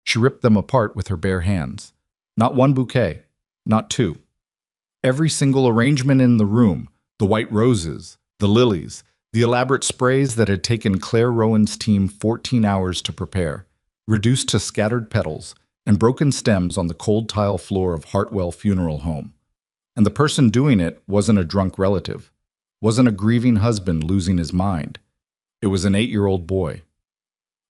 She ripped them apart with her bare hands. Not one bouquet, not two. Every single arrangement in the room, the white roses, the lilies, the elaborate sprays that had taken Claire Rowan's team 14 hours to prepare, reduced to scattered petals and broken stems on the cold tile floor of Hartwell Funeral Home. And the person doing it wasn't a drunk relative, wasn't a grieving husband losing his mind. It was an 8-year-old boy.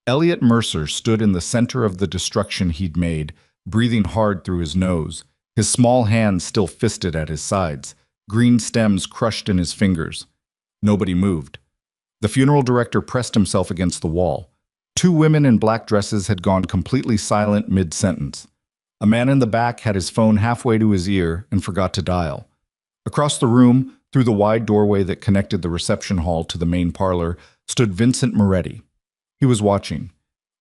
Elliot Mercer stood in the center of the destruction he'd made, breathing hard through his nose, his small hands still fisted at his sides, green stems crushed in his fingers. Nobody moved. The funeral director pressed himself against the wall. 2 women in black dresses had gone completely silent mid-sentence. A man in the back had his phone halfway to his ear and forgot to dial. Across the room, through the wide doorway that connected the reception hall to the main parlor, stood Vincent Moretti. He was watching.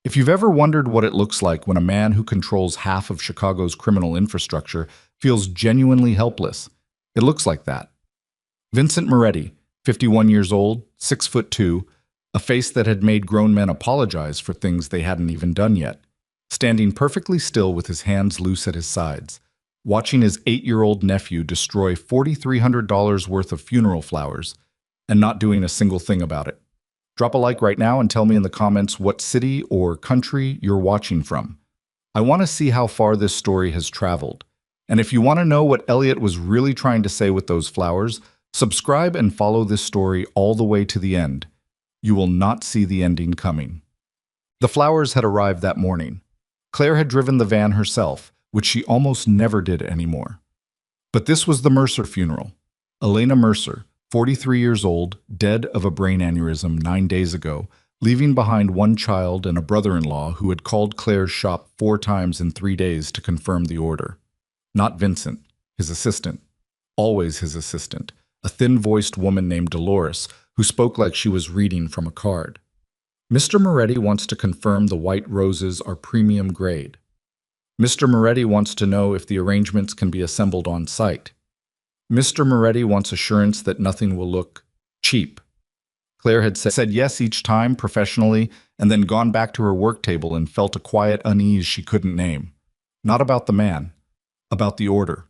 If you've ever wondered what it looks like when a man who controls half of Chicago's criminal infrastructure feels genuinely helpless, it looks like that. Vincent Moretti, 51 years old, 6'2", a face that had made grown men apologize for things they hadn't even done yet, standing perfectly still with his hands loose at his sides, watching his 8-year-old nephew destroy $4,300 worth of funeral flowers and not doing a single thing about it. Drop a like right now and tell me in the comments what city or country you're watching from. I want to see how far this story has traveled. And if you want to know what Elliot was really trying to say with those flowers, subscribe and follow this story all the way to the end. You will not see the ending coming. The flowers had arrived that morning. Claire had driven the van herself, which she almost never did anymore. But this was the Mercer funeral. Elena Mercer, 43 years old, dead of a brain aneurysm 9 days ago, leaving behind 1 child and a brother-in-law who had called Claire's shop 4 times in 3 days to confirm the order. Not Vincent, his assistant. Always his assistant. A thin-voiced woman named Dolores, who spoke like she was reading from a card. Mr. Moretti wants to confirm the white roses are premium grade. Mr. Moretti wants to know if the arrangements can be assembled on site. Mr. Moretti wants assurance that nothing will look cheap. Claire had said yes each time professionally and then gone back to her work table and felt a quiet unease she couldn't name. Not about the man, about the order.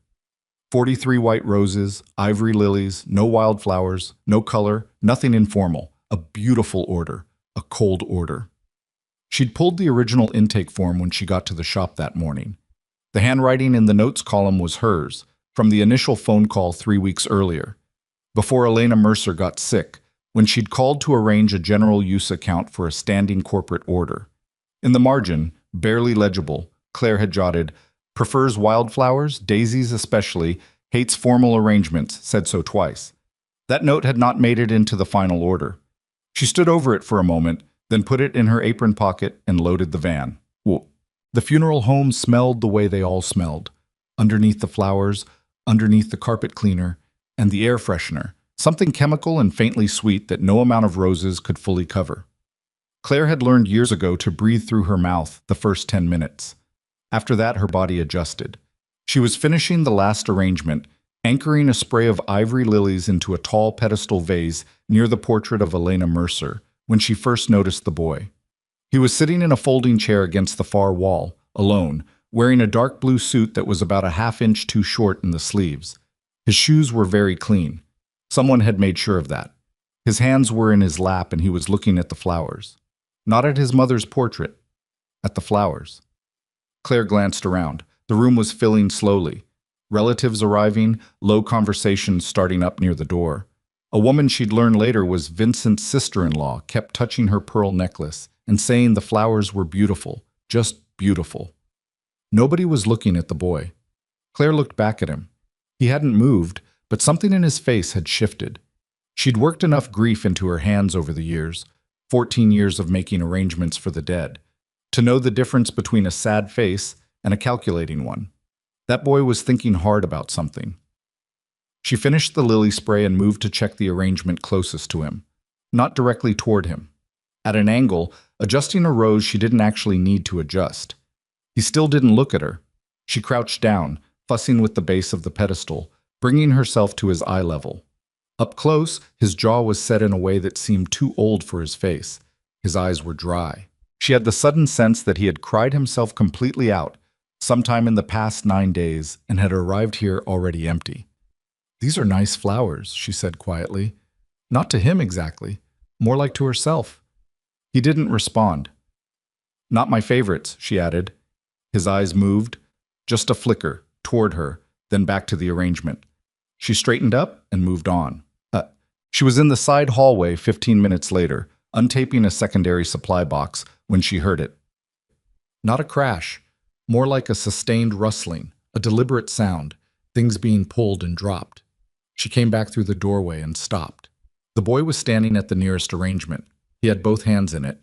43 white roses, ivory lilies, no wildflowers, no color, nothing informal. A beautiful order, a cold order. She'd pulled the original intake form when she got to the shop that morning. The handwriting in the notes column was hers, from the initial phone call 3 weeks earlier, before Elena Mercer got sick, when she'd called to arrange a general use account for a standing corporate order. In the margin, barely legible, Claire had jotted, "Prefers wildflowers, daisies especially, hates formal arrangements, said so twice." That note had not made it into the final order. She stood over it for a moment, then put it in her apron pocket and loaded the van. The funeral home smelled the way they all smelled. Underneath the flowers, underneath the carpet cleaner, and the air freshener, something chemical and faintly sweet that no amount of roses could fully cover. Claire had learned years ago to breathe through her mouth the first 10 minutes. After that, her body adjusted. She was finishing the last arrangement, anchoring a spray of ivory lilies into a tall pedestal vase near the portrait of Elena Mercer, when she first noticed the boy. He was sitting in a folding chair against the far wall, alone, wearing a dark blue suit that was about a half-inch too short in the sleeves. His shoes were very clean. Someone had made sure of that. His hands were in his lap and he was looking at the flowers. Not at his mother's portrait, at the flowers. Claire glanced around. The room was filling slowly. Relatives arriving, low conversations starting up near the door. A woman she'd learn later was Vincent's sister-in-law kept touching her pearl necklace and saying the flowers were beautiful, just beautiful. Nobody was looking at the boy. Claire looked back at him. He hadn't moved, but something in his face had shifted. She'd worked enough grief into her hands over the years, 14 years of making arrangements for the dead, to know the difference between a sad face and a calculating one. That boy was thinking hard about something. She finished the lily spray and moved to check the arrangement closest to him, not directly toward him. At an angle, adjusting a rose she didn't actually need to adjust. He still didn't look at her. She crouched down, fussing with the base of the pedestal, bringing herself to his eye level. Up close, his jaw was set in a way that seemed too old for his face. His eyes were dry. She had the sudden sense that he had cried himself completely out sometime in the past 9 days and had arrived here already empty. "These are nice flowers," she said quietly. Not to him exactly, more like to herself. He didn't respond. "Not my favorites," she added. His eyes moved, just a flicker, toward her, then back to the arrangement. She straightened up and moved on. She was in the side hallway 15 minutes later, untaping a secondary supply box, when she heard it. Not a crash, more like a sustained rustling, a deliberate sound, things being pulled and dropped. She came back through the doorway and stopped. The boy was standing at the nearest arrangement. He had both hands in it.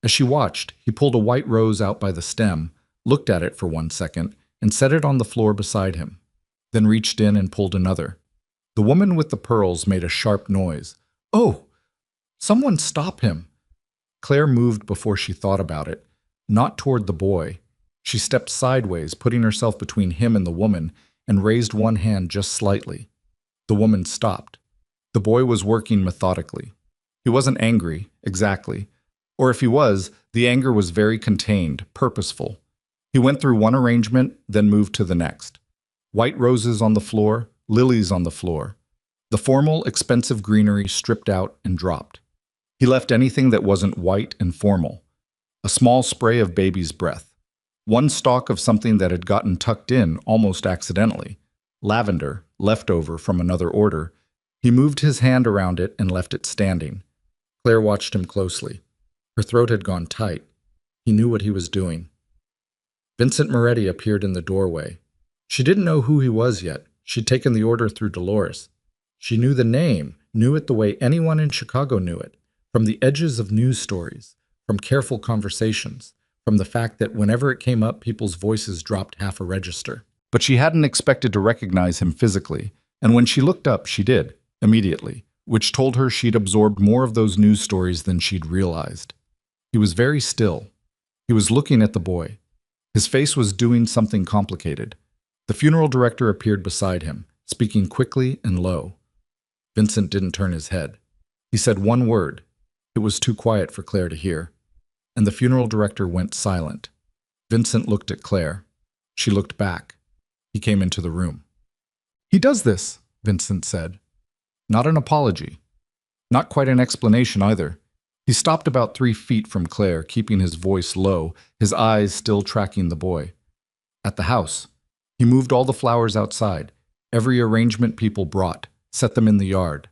As she watched, he pulled a white rose out by the stem, looked at it for 1 second, and set it on the floor beside him, then reached in and pulled another. The woman with the pearls made a sharp noise. "Oh! Someone stop him!" Claire moved before she thought about it, not toward the boy. She stepped sideways, putting herself between him and the woman, and raised one hand just slightly. The woman stopped. The boy was working methodically. He wasn't angry, exactly. Or if he was, the anger was very contained, purposeful. He went through one arrangement, then moved to the next. White roses on the floor, lilies on the floor. The formal, expensive greenery stripped out and dropped. He left anything that wasn't white and formal. A small spray of baby's breath. One stalk of something that had gotten tucked in almost accidentally. Lavender, leftover from another order. He moved his hand around it and left it standing. Claire watched him closely. Her throat had gone tight. He knew what he was doing. Vincent Moretti appeared in the doorway. She didn't know who he was yet. She'd taken the order through Dolores. She knew the name, knew it the way anyone in Chicago knew it, from the edges of news stories, from careful conversations, from the fact that whenever it came up, people's voices dropped half a register. But she hadn't expected to recognize him physically, and when she looked up, she did, immediately, which told her she'd absorbed more of those news stories than she'd realized. He was very still. He was looking at the boy. His face was doing something complicated. The funeral director appeared beside him, speaking quickly and low. Vincent didn't turn his head. He said one word. It was too quiet for Claire to hear. And the funeral director went silent. Vincent looked at Claire. She looked back. He came into the room. "He does this," Vincent said. Not an apology. Not quite an explanation either. He stopped about 3 feet from Claire, keeping his voice low, his eyes still tracking the boy. At the house. He moved all the flowers outside, every arrangement people brought, set them in the yard.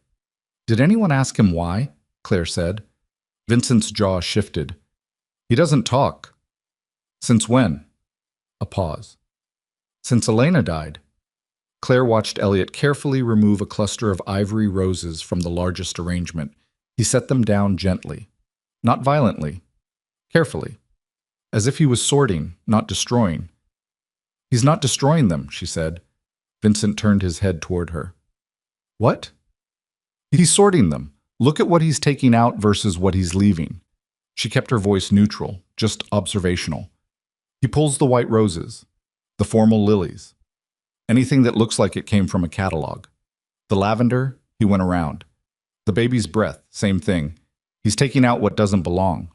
"Did anyone ask him why?" Claire said. Vincent's jaw shifted. "He doesn't talk." "Since when?" A pause. "Since Elena died." Claire watched Elliot carefully remove a cluster of ivory roses from the largest arrangement. He set them down gently. Not violently. Carefully. As if he was sorting, not destroying. "He's not destroying them," she said. Vincent turned his head toward her. "What?" "He's sorting them. Look at what he's taking out versus what he's leaving." She kept her voice neutral, just observational. "He pulls the white roses, the formal lilies. Anything that looks like it came from a catalog. The lavender, he went around. The baby's breath, same thing. He's taking out what doesn't belong."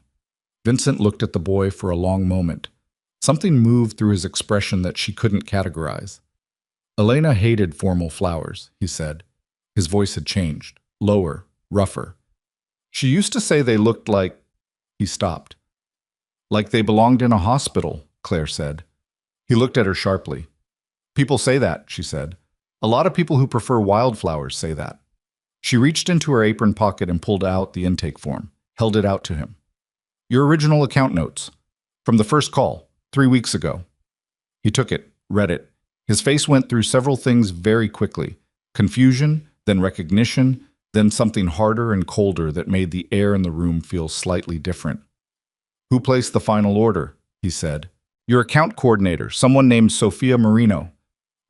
Vincent looked at the boy for a long moment. Something moved through his expression that she couldn't categorize. "Elena hated formal flowers," he said. His voice had changed, lower, rougher. "She used to say they looked like—" He stopped. "Like they belonged in a hospital," Claire said. He looked at her sharply. "People say that," she said. "A lot of people who prefer wildflowers say that." She reached into her apron pocket and pulled out the intake form, held it out to him. "Your original account notes. From the first call, 3 weeks ago." He took it, read it. His face went through several things very quickly. Confusion, then recognition, then something harder and colder that made the air in the room feel slightly different. "Who placed the final order?" he said. "Your account coordinator, someone named Sophia Marino."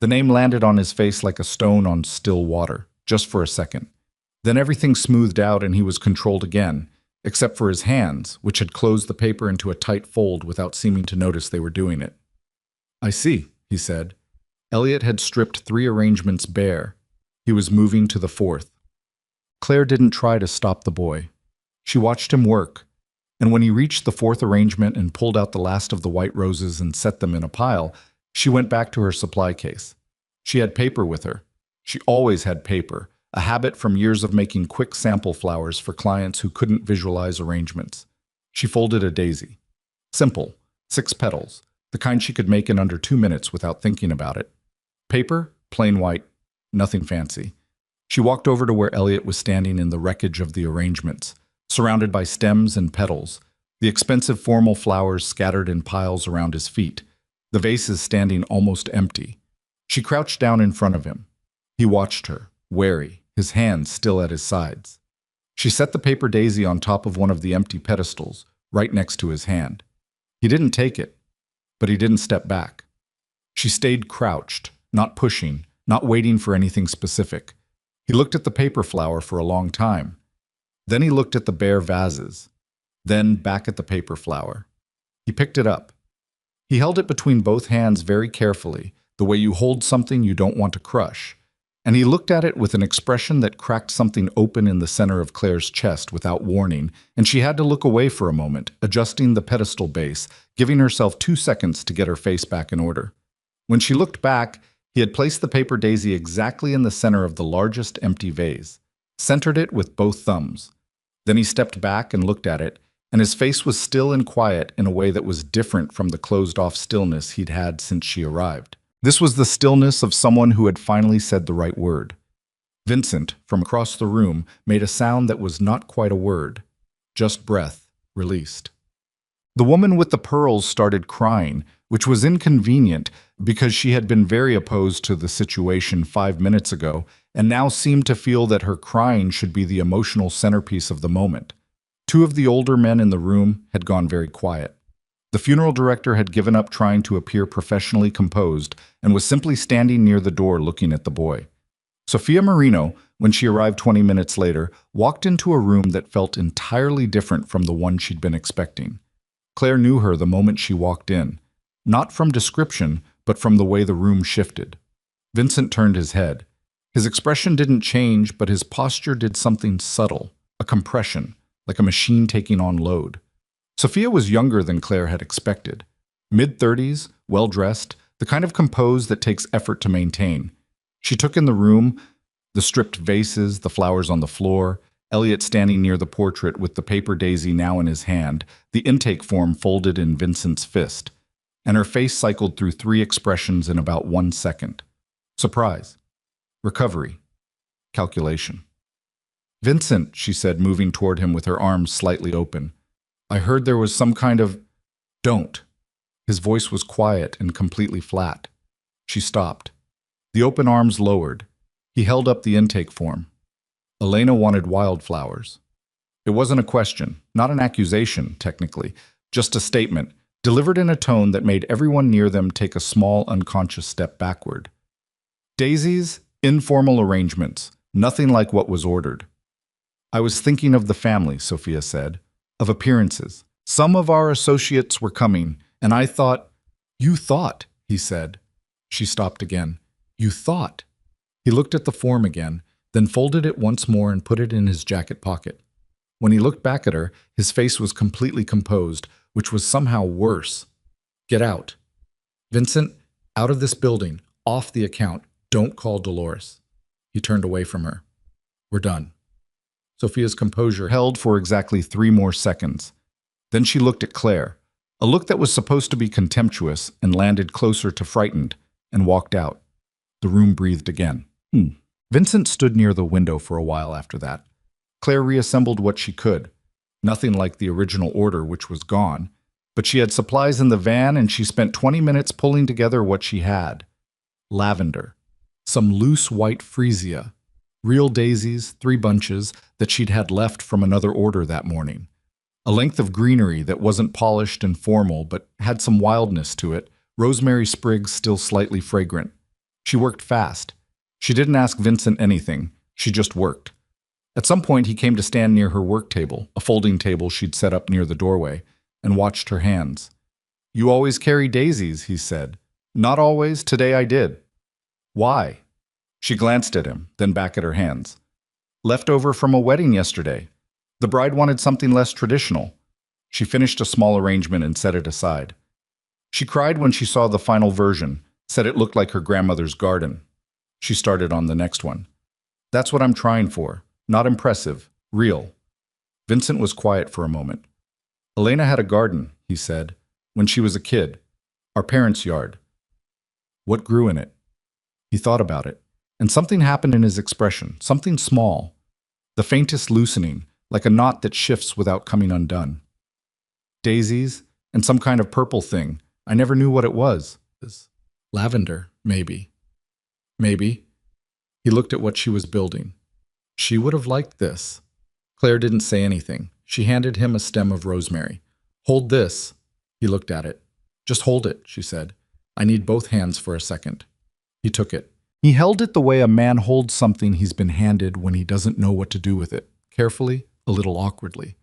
The name landed on his face like a stone on still water, just for a second. Then everything smoothed out and he was controlled again, except for his hands, which had closed the paper into a tight fold without seeming to notice they were doing it. "I see," he said. Elliot had stripped 3 arrangements bare. He was moving to the 4th. Claire didn't try to stop the boy. She watched him work. and when he reached the fourth arrangement and pulled out the last of the white roses and set them in a pile, she went back to her supply case. She had paper with her. She always had paper, a habit from years of making quick sample flowers for clients who couldn't visualize arrangements. She folded a daisy. Simple, 6 petals, the kind she could make in under 2 minutes without thinking about it. Paper, plain white, nothing fancy. She walked over to where Elliot was standing in the wreckage of the arrangements, surrounded by stems and petals, the expensive formal flowers scattered in piles around his feet, the vases standing almost empty. She crouched down in front of him. He watched her, wary, his hands still at his sides. She set the paper daisy on top of one of the empty pedestals, right next to his hand. He didn't take it, but he didn't step back. She stayed crouched, not pushing, not waiting for anything specific. He looked at the paper flower for a long time. Then he looked at the bare vases, then back at the paper flower. He picked it up. He held it between both hands very carefully, the way you hold something you don't want to crush, and he looked at it with an expression that cracked something open in the center of Claire's chest without warning, and she had to look away for a moment, adjusting the pedestal base, giving herself 2 seconds to get her face back in order. When she looked back, he had placed the paper daisy exactly in the center of the largest empty vase, centered it with both thumbs. Then he stepped back and looked at it, and his face was still and quiet in a way that was different from the closed-off stillness he'd had since she arrived. This was the stillness of someone who had finally said the right word. Vincent, from across the room, made a sound that was not quite a word, just breath, released. The woman with the pearls started crying, which was inconvenient because she had been very opposed to the situation 5 minutes ago and now seemed to feel that her crying should be the emotional centerpiece of the moment. 2 of the older men in the room had gone very quiet. The funeral director had given up trying to appear professionally composed and was simply standing near the door looking at the boy. Sophia Marino, when she arrived 20 minutes later, walked into a room that felt entirely different from the one she'd been expecting. Claire knew her the moment she walked in, not from description, but from the way the room shifted. Vincent turned his head. His expression didn't change, but his posture did something subtle, a compression, like a machine taking on load. Sophia was younger than Claire had expected. Mid-30s, well-dressed, the kind of compose that takes effort to maintain. She took in the room, the stripped vases, the flowers on the floor, Elliot standing near the portrait with the paper daisy now in his hand, the intake form folded in Vincent's fist. And her face cycled through 3 expressions in about 1 second. Surprise. Recovery. Calculation. "Vincent," she said, moving toward him with her arms slightly open. "I heard there was some kind of—" "Don't." His voice was quiet and completely flat. She stopped. The open arms lowered. He held up the intake form. Elena wanted wildflowers. It wasn't a question, not an accusation, technically, just a statement, delivered in a tone that made everyone near them take a small, unconscious step backward. Daisies, informal arrangements, nothing like what was ordered. "I was thinking of the family," Sophia said, "of appearances. Some of our associates were coming, and I thought—" "You thought," he said. She stopped again. "You thought." He looked at the form again, then folded it once more and put it in his jacket pocket. When he looked back at her, his face was completely composed, which was somehow worse. "Get out. Vincent, out of this building, off the account. Don't call Dolores." He turned away from her. "We're done." Sophia's composure held for exactly 3 more seconds. Then she looked at Claire, a look that was supposed to be contemptuous and landed closer to frightened, and walked out. The room breathed again. Vincent stood near the window for a while after that. Claire reassembled what she could. Nothing like the original order, which was gone, but she had supplies in the van and she spent 20 minutes pulling together what she had. Lavender, some loose white freesia, real daisies, 3 bunches that she'd had left from another order that morning. A length of greenery that wasn't polished and formal but had some wildness to it, rosemary sprigs still slightly fragrant. She worked fast. She didn't ask Vincent anything, she just worked. At some point he came to stand near her work table, a folding table she'd set up near the doorway, and watched her hands. "You always carry daisies," he said. "Not always, today I did." "Why?" She glanced at him, then back at her hands. "Left over from a wedding yesterday. The bride wanted something less traditional." She finished a small arrangement and set it aside. She cried when she saw the final version, said it looked like her grandmother's garden. She started on the next one. That's what I'm trying for. Not impressive, real. Vincent was quiet for a moment. Elena had a garden, he said, when she was a kid. Our parents' yard. What grew in it? He thought about it, and something happened in his expression, something small. The faintest loosening, like a knot that shifts without coming undone. Daisies, and some kind of purple thing. I never knew what it was. Lavender, maybe. Maybe. He looked at what she was building. She would have liked this. Claire didn't say anything. She handed him a stem of rosemary. Hold this. He looked at it. Just hold it, she said. I need both hands for a second. He took it. He held it the way a man holds something he's been handed when he doesn't know what to do with it, carefully, a little awkwardly.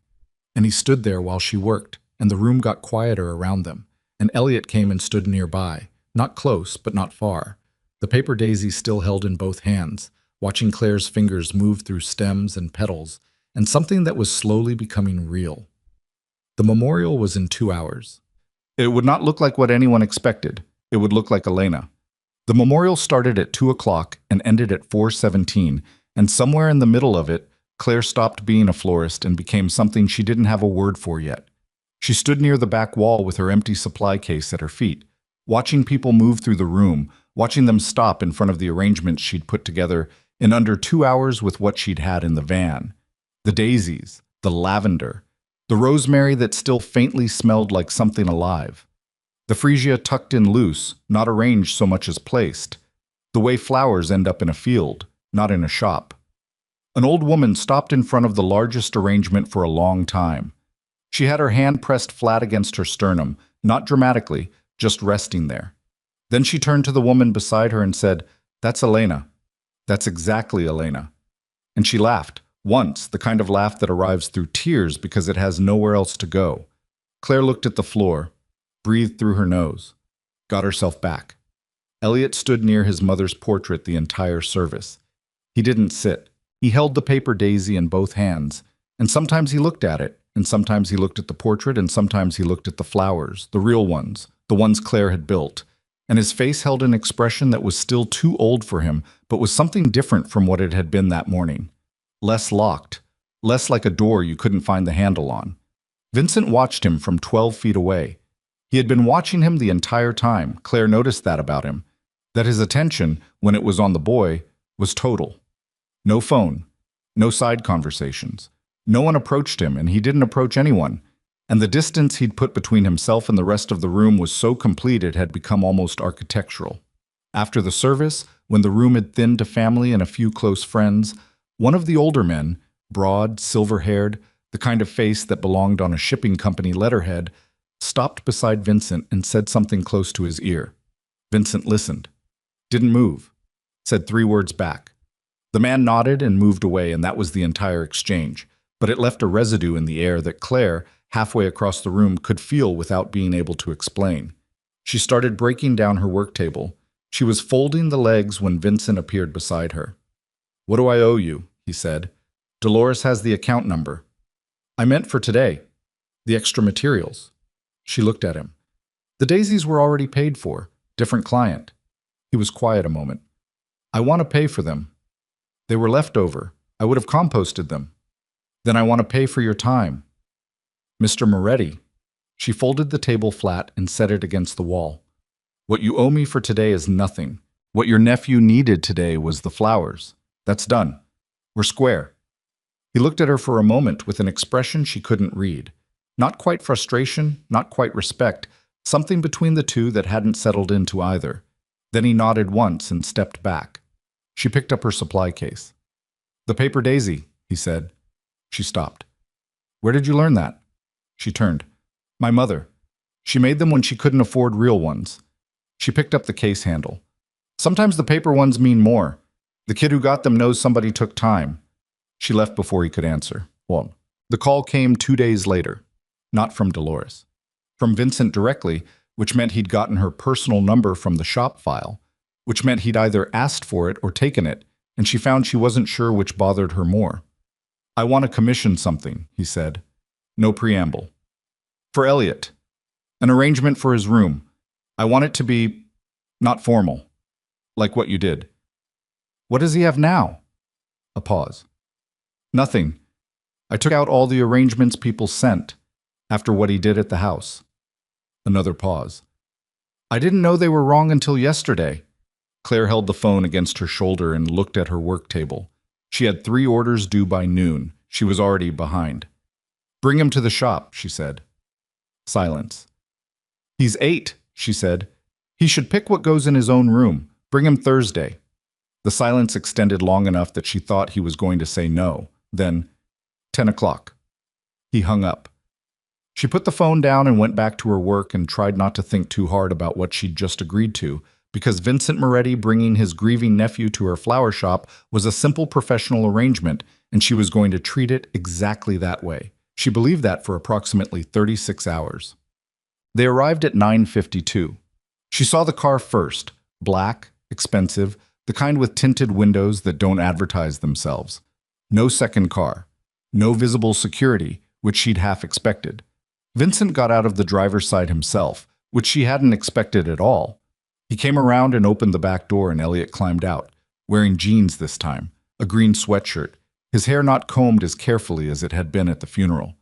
And he stood there while she worked, and the room got quieter around them, and Elliot came and stood nearby, not close, but not far, the paper daisy still held in both hands, watching Claire's fingers move through stems and petals, and something that was slowly becoming real. The memorial was in 2 hours. It would not look like what anyone expected. It would look like Elena. The memorial started at 2 o'clock and ended at 4:17, and somewhere in the middle of it, Claire stopped being a florist and became something she didn't have a word for yet. She stood near the back wall with her empty supply case at her feet, watching people move through the room, watching them stop in front of the arrangements she'd put together in under 2 hours with what she'd had in the van. The daisies, the lavender, the rosemary that still faintly smelled like something alive. The freesia tucked in loose, not arranged so much as placed. The way flowers end up in a field, not in a shop. An old woman stopped in front of the largest arrangement for a long time. She had her hand pressed flat against her sternum, not dramatically, just resting there. Then she turned to the woman beside her and said, "That's Elena. That's exactly Elena." And she laughed, once, the kind of laugh that arrives through tears because it has nowhere else to go. Claire looked at the floor, breathed through her nose, got herself back. Elliot stood near his mother's portrait the entire service. He didn't sit. He held the paper daisy in both hands, and sometimes he looked at it, and sometimes he looked at the portrait, and sometimes he looked at the flowers, the real ones, the ones Claire had built. And his face held an expression that was still too old for him, but was something different from what it had been that morning. Less locked, less like a door you couldn't find the handle on. Vincent watched him from 12 feet away. He had been watching him the entire time. Claire noticed that about him, that his attention, when it was on the boy, was total. No phone, no side conversations. No one approached him, and he didn't approach anyone. And the distance he'd put between himself and the rest of the room was so complete it had become almost architectural. After the service, when the room had thinned to family and a few close friends, one of the older men, broad, silver-haired, the kind of face that belonged on a shipping company letterhead, stopped beside Vincent and said something close to his ear. Vincent listened. Didn't move. Said 3 words back. The man nodded and moved away, and that was the entire exchange. But it left a residue in the air that Claire, halfway across the room, could feel without being able to explain. She started breaking down her work table. She was folding the legs when Vincent appeared beside her. "What do I owe you?" he said. "Dolores has the account number." "I meant for today. The extra materials." She looked at him. "The daisies were already paid for. Different client." He was quiet a moment. "I want to pay for them. They were left over. I would have composted them. Then I want to pay for your time. Mr. Moretti." She folded the table flat and set it against the wall. "What you owe me for today is nothing. What your nephew needed today was the flowers. That's done. We're square." He looked at her for a moment with an expression she couldn't read. Not quite frustration, not quite respect, something between the two that hadn't settled into either. Then he nodded once and stepped back. She picked up her supply case. "The paper daisy," he said. She stopped. "Where did you learn that?" She turned. "My mother. She made them when she couldn't afford real ones." She picked up the case handle. "Sometimes the paper ones mean more. The kid who got them knows somebody took time." She left before he could answer. Well, the call came 2 days later. Not from Dolores. From Vincent directly, which meant he'd gotten her personal number from the shop file, which meant he'd either asked for it or taken it, and she found she wasn't sure which bothered her more. "I want to commission something," he said. No preamble. For Elliot. An arrangement for his room. I want it to be not formal, like what you did. What does he have now? A pause. Nothing. I took out all the arrangements people sent after what he did at the house. Another pause. I didn't know they were wrong until yesterday. Claire held the phone against her shoulder and looked at her work table. She had 3 orders due by noon. She was already behind. Bring him to the shop, she said. Silence. He's 8, she said. He should pick what goes in his own room. Bring him Thursday. The silence extended long enough that she thought he was going to say no. Then, 10 o'clock. He hung up. She put the phone down and went back to her work and tried not to think too hard about what she'd just agreed to, because Vincent Moretti bringing his grieving nephew to her flower shop was a simple professional arrangement, and she was going to treat it exactly that way. She believed that for approximately 36 hours. They arrived at 9:52. She saw the car first, black, expensive, the kind with tinted windows that don't advertise themselves. No second car. No visible security, which she'd half expected. Vincent got out of the driver's side himself, which she hadn't expected at all. He came around and opened the back door, and Elliot climbed out, wearing jeans this time, a green sweatshirt, his hair not combed as carefully as it had been at the funeral.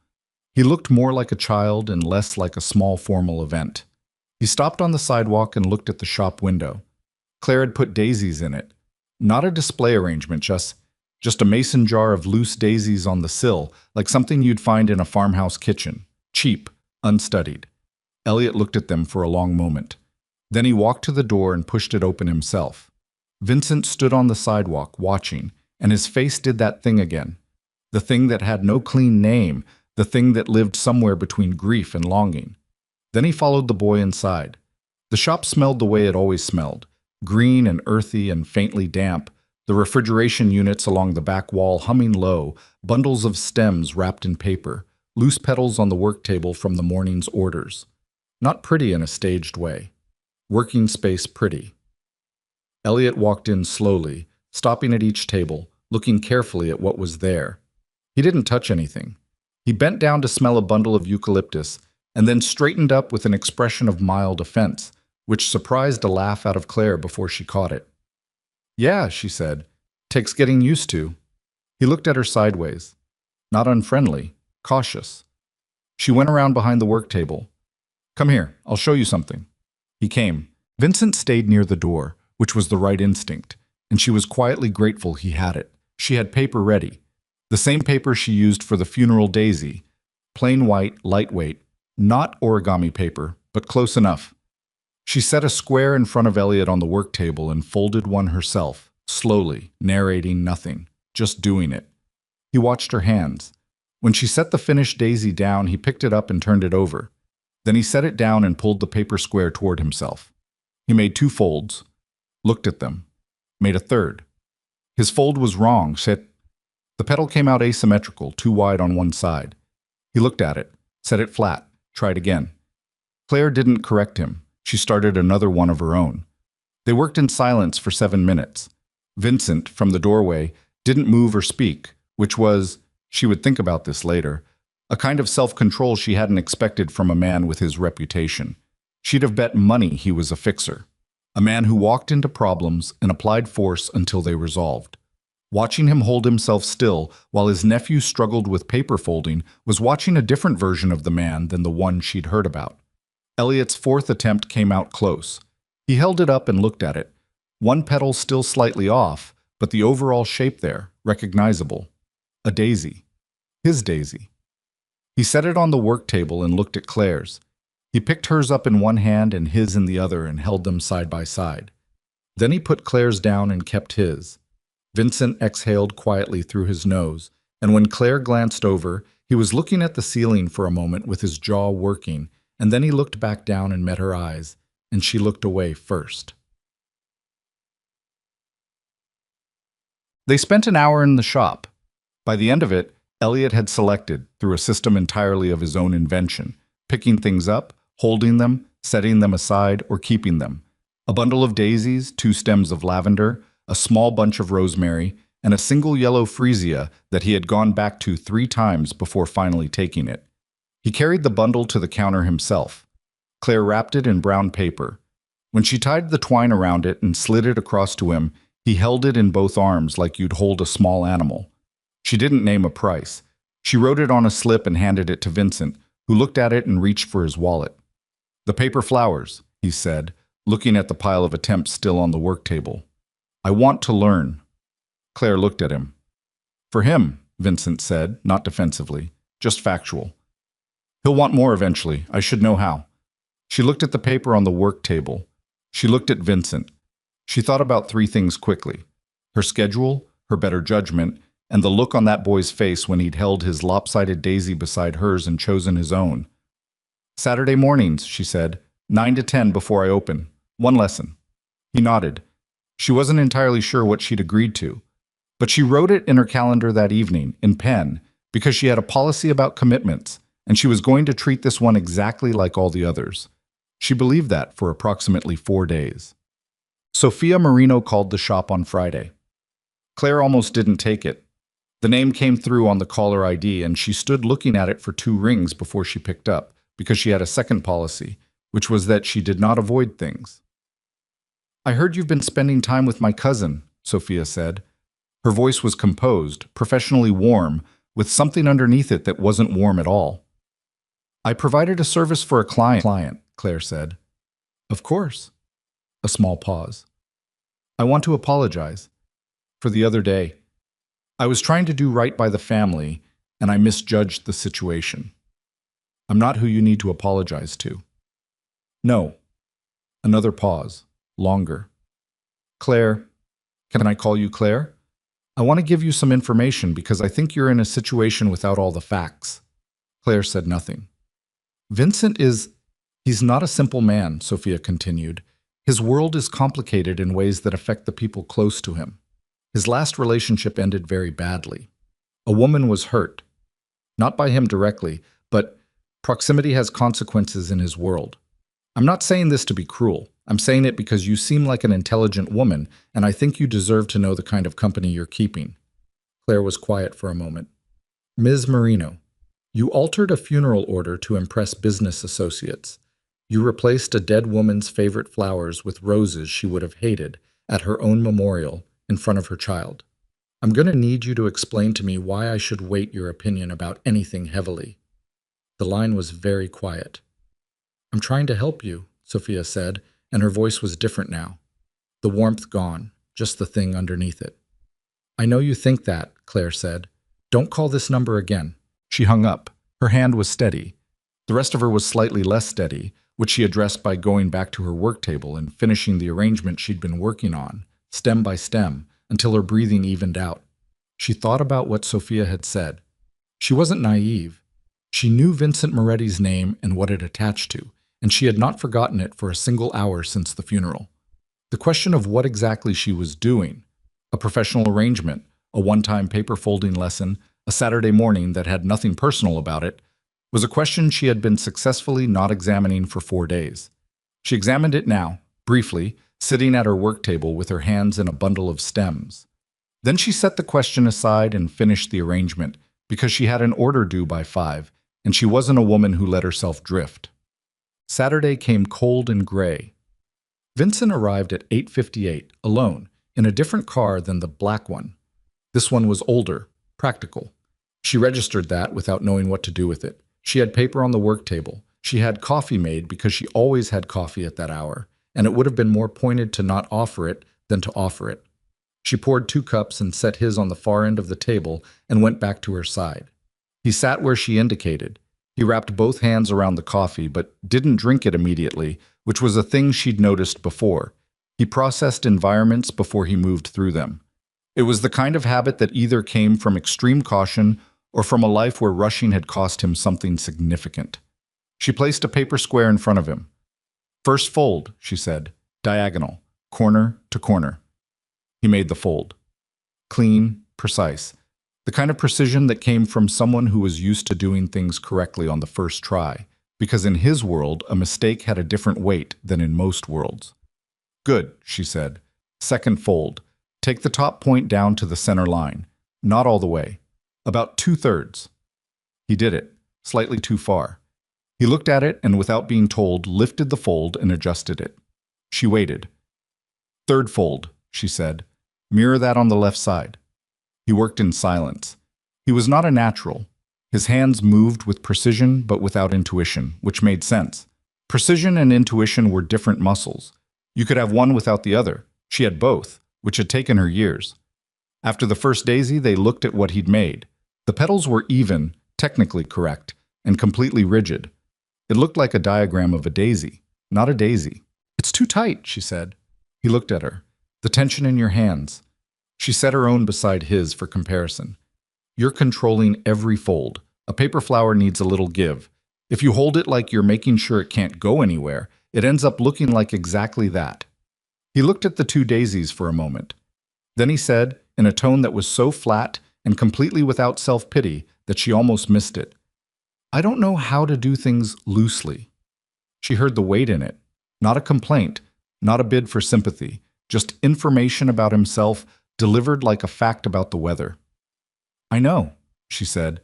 He looked more like a child and less like a small formal event. He stopped on the sidewalk and looked at the shop window. Claire had put daisies in it. Not a display arrangement, just a mason jar of loose daisies on the sill, like something you'd find in a farmhouse kitchen. Cheap, unstudied. Elliot looked at them for a long moment. Then he walked to the door and pushed it open himself. Vincent stood on the sidewalk, watching, and his face did that thing again. The thing that had no clean name, the thing that lived somewhere between grief and longing. Then he followed the boy inside. The shop smelled the way it always smelled, green and earthy and faintly damp, the refrigeration units along the back wall humming low, bundles of stems wrapped in paper, loose petals on the work table from the morning's orders. Not pretty in a staged way. Working space pretty. Elliot walked in slowly, stopping at each table, looking carefully at what was there. He didn't touch anything. He bent down to smell a bundle of eucalyptus, and then straightened up with an expression of mild offense, which surprised a laugh out of Claire before she caught it. Yeah, she said. Takes getting used to. He looked at her sideways. Not unfriendly, cautious. She went around behind the work table. Come here, I'll show you something. He came. Vincent stayed near the door, which was the right instinct, and she was quietly grateful he had it. She had paper ready. The same paper she used for the funeral daisy. Plain white, lightweight, not origami paper, but close enough. She set a square in front of Elliot on the work table and folded one herself, slowly, narrating nothing, just doing it. He watched her hands. When she set the finished daisy down, he picked it up and turned it over. Then he set it down and pulled the paper square toward himself. He made 2 folds, looked at them, made a third. His fold was wrong, the petal came out asymmetrical, too wide on one side. He looked at it, set it flat, tried again. Claire didn't correct him. She started another one of her own. They worked in silence for 7 minutes. Vincent, from the doorway, didn't move or speak, which was, she would think about this later, a kind of self-control she hadn't expected from a man with his reputation. She'd have bet money he was a fixer. A man who walked into problems and applied force until they resolved. Watching him hold himself still while his nephew struggled with paper folding was watching a different version of the man than the one she'd heard about. Elliot's 4th attempt came out close. He held it up and looked at it. One petal still slightly off, but the overall shape there, recognizable. A daisy. His daisy. He set it on the work table and looked at Claire's. He picked hers up in one hand and his in the other and held them side by side. Then he put Claire's down and kept his. Vincent exhaled quietly through his nose, and when Claire glanced over, he was looking at the ceiling for a moment with his jaw working, and then he looked back down and met her eyes, and she looked away first. They spent an hour in the shop. By the end of it, Elliot had selected, through a system entirely of his own invention, picking things up, holding them, setting them aside, or keeping them. A bundle of daisies, 2 stems of lavender, a small bunch of rosemary, and a single yellow freesia that he had gone back to 3 times before finally taking it. He carried the bundle to the counter himself. Claire wrapped it in brown paper. When she tied the twine around it and slid it across to him, he held it in both arms like you'd hold a small animal. She didn't name a price. She wrote it on a slip and handed it to Vincent, who looked at it and reached for his wallet. "The paper flowers," he said, looking at the pile of attempts still on the work table. "I want to learn." Claire looked at him. "For him," Vincent said, not defensively, just factual. "He'll want more eventually. I should know how." She looked at the paper on the work table. She looked at Vincent. She thought about three things quickly: her schedule, her better judgment, and the look on that boy's face when he'd held his lopsided daisy beside hers and chosen his own. "Saturday mornings," she said, 9 to 10 before I open. One lesson." He nodded. She wasn't entirely sure what she'd agreed to, but she wrote it in her calendar that evening, in pen, because she had a policy about commitments, and she was going to treat this one exactly like all the others. She believed that for approximately 4 days. Sophia Marino called the shop on Friday. Claire almost didn't take it. The name came through on the caller ID, and she stood looking at it for 2 rings before she picked up, because she had a second policy, which was that she did not avoid things. "I heard you've been spending time with my cousin," Sophia said. Her voice was composed, professionally warm, with something underneath it that wasn't warm at all. "I provided a service for a client," Claire said. "Of course." A small pause. "I want to apologize for the other day. I was trying to do right by the family, and I misjudged the situation. I'm not who you need to apologize to." "No." Another pause, longer. "Claire, can I call you Claire? I want to give you some information because I think you're in a situation without all the facts." Claire said nothing. He's not a simple man," Sophia continued. "His world is complicated in ways that affect the people close to him. His last relationship ended very badly. A woman was hurt. Not by him directly, but proximity has consequences in his world. I'm not saying this to be cruel. I'm saying it because you seem like an intelligent woman, and I think you deserve to know the kind of company you're keeping." Claire was quiet for a moment. "Ms. Marino, you altered a funeral order to impress business associates. You replaced a dead woman's favorite flowers with roses she would have hated at her own memorial in front of her child. I'm going to need you to explain to me why I should weight your opinion about anything heavily." The line was very quiet. "I'm trying to help you," Sophia said, and her voice was different now. The warmth gone, just the thing underneath it. "I know you think that," Claire said. "Don't call this number again." She hung up. Her hand was steady. The rest of her was slightly less steady, which she addressed by going back to her work table and finishing the arrangement she'd been working on, stem by stem, until her breathing evened out. She thought about what Sophia had said. She wasn't naive. She knew Vincent Moretti's name and what it attached to, and she had not forgotten it for a single hour since the funeral. The question of what exactly she was doing, a professional arrangement, a one-time paper folding lesson, a Saturday morning that had nothing personal about it, was a question she had been successfully not examining for 4 days. She examined it now, briefly, sitting at her work table with her hands in a bundle of stems. Then she set the question aside and finished the arrangement, because she had an order due by 5, and she wasn't a woman who let herself drift. Saturday came cold and gray. Vincent arrived at 8:58, alone, in a different car than the black one. This one was older, practical. She registered that without knowing what to do with it. She had paper on the work table. She had coffee made because she always had coffee at that hour, and it would have been more pointed to not offer it than to offer it. She poured 2 cups and set his on the far end of the table and went back to her side. He sat where she indicated. He wrapped both hands around the coffee, but didn't drink it immediately, which was a thing she'd noticed before. He processed environments before he moved through them. It was the kind of habit that either came from extreme caution or from a life where rushing had cost him something significant. She placed a paper square in front of him. "First fold," she said, "diagonal, corner to corner." He made the fold. Clean, precise. The kind of precision that came from someone who was used to doing things correctly on the first try, because in his world, a mistake had a different weight than in most worlds. "Good," she said. "Second fold. Take the top point down to the center line. Not all the way. About 2/3. He did it. slightly too far. He looked at it and, without being told, lifted the fold and adjusted it. She waited. "Third fold," she said. "Mirror that on the left side." He worked in silence. He was not a natural. His hands moved with precision but without intuition, which made sense. Precision and intuition were different muscles. You could have one without the other. She had both, which had taken her years. After the first daisy, they looked at what he'd made. The petals were even, technically correct, and completely rigid. It looked like a diagram of a daisy, not a daisy. "It's too tight," she said. He looked at her. "The tension in your hands." She set her own beside his for comparison. "You're controlling every fold. A paper flower needs a little give. If you hold it like you're making sure it can't go anywhere, it ends up looking like exactly that." He looked at the two daisies for a moment. Then he said, in a tone that was so flat and completely without self-pity that she almost missed it, "I don't know how to do things loosely." She heard the weight in it. Not a complaint, not a bid for sympathy, just information about himself delivered like a fact about the weather. "I know," she said.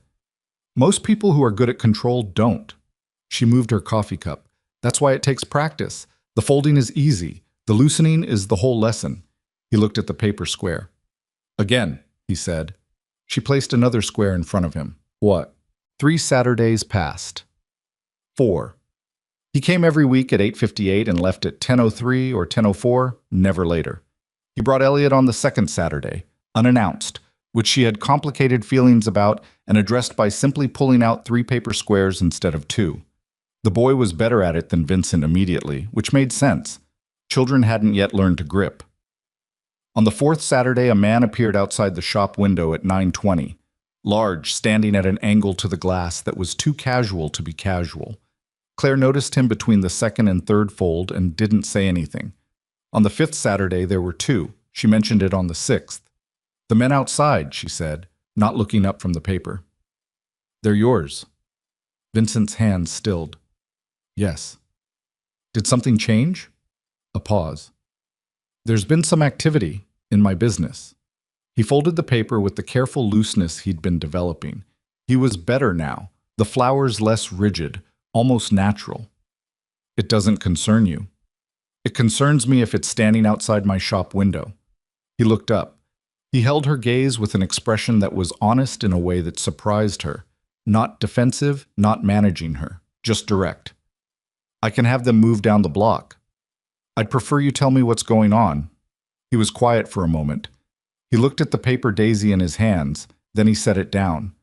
"Most people who are good at control don't." She moved her coffee cup. "That's why it takes practice. The folding is easy. The loosening is the whole lesson." He looked at the paper square. "Again," he said. She placed another square in front of him. "What?" 3 Saturdays passed. 4. He came every week at 8:58 and left at 10:03 or 10:04, never later. He brought Elliot on the second Saturday, unannounced, which she had complicated feelings about and addressed by simply pulling out 3 paper squares instead of 2. The boy was better at it than Vincent immediately, which made sense. Children hadn't yet learned to grip. On the 4th Saturday, a man appeared outside the shop window at 9:20, large, standing at an angle to the glass that was too casual to be casual. Claire noticed him between the second and third fold and didn't say anything. On the 5th Saturday, there were 2. She mentioned it on the 6th. "The men outside," she said, not looking up from the paper. "They're yours." Vincent's hands stilled. "Yes." "Did something change?" A pause. "There's been some activity in my business." He folded the paper with the careful looseness he'd been developing. He was better now, the flowers less rigid, almost natural. "It doesn't concern you." "It concerns me if it's standing outside my shop window." He looked up. He held her gaze with an expression that was honest in a way that surprised her. Not defensive, not managing her, just direct. "I can have them move down the block." "I'd prefer you tell me what's going on." He was quiet for a moment. He looked at the paper daisy in his hands, then he set it down.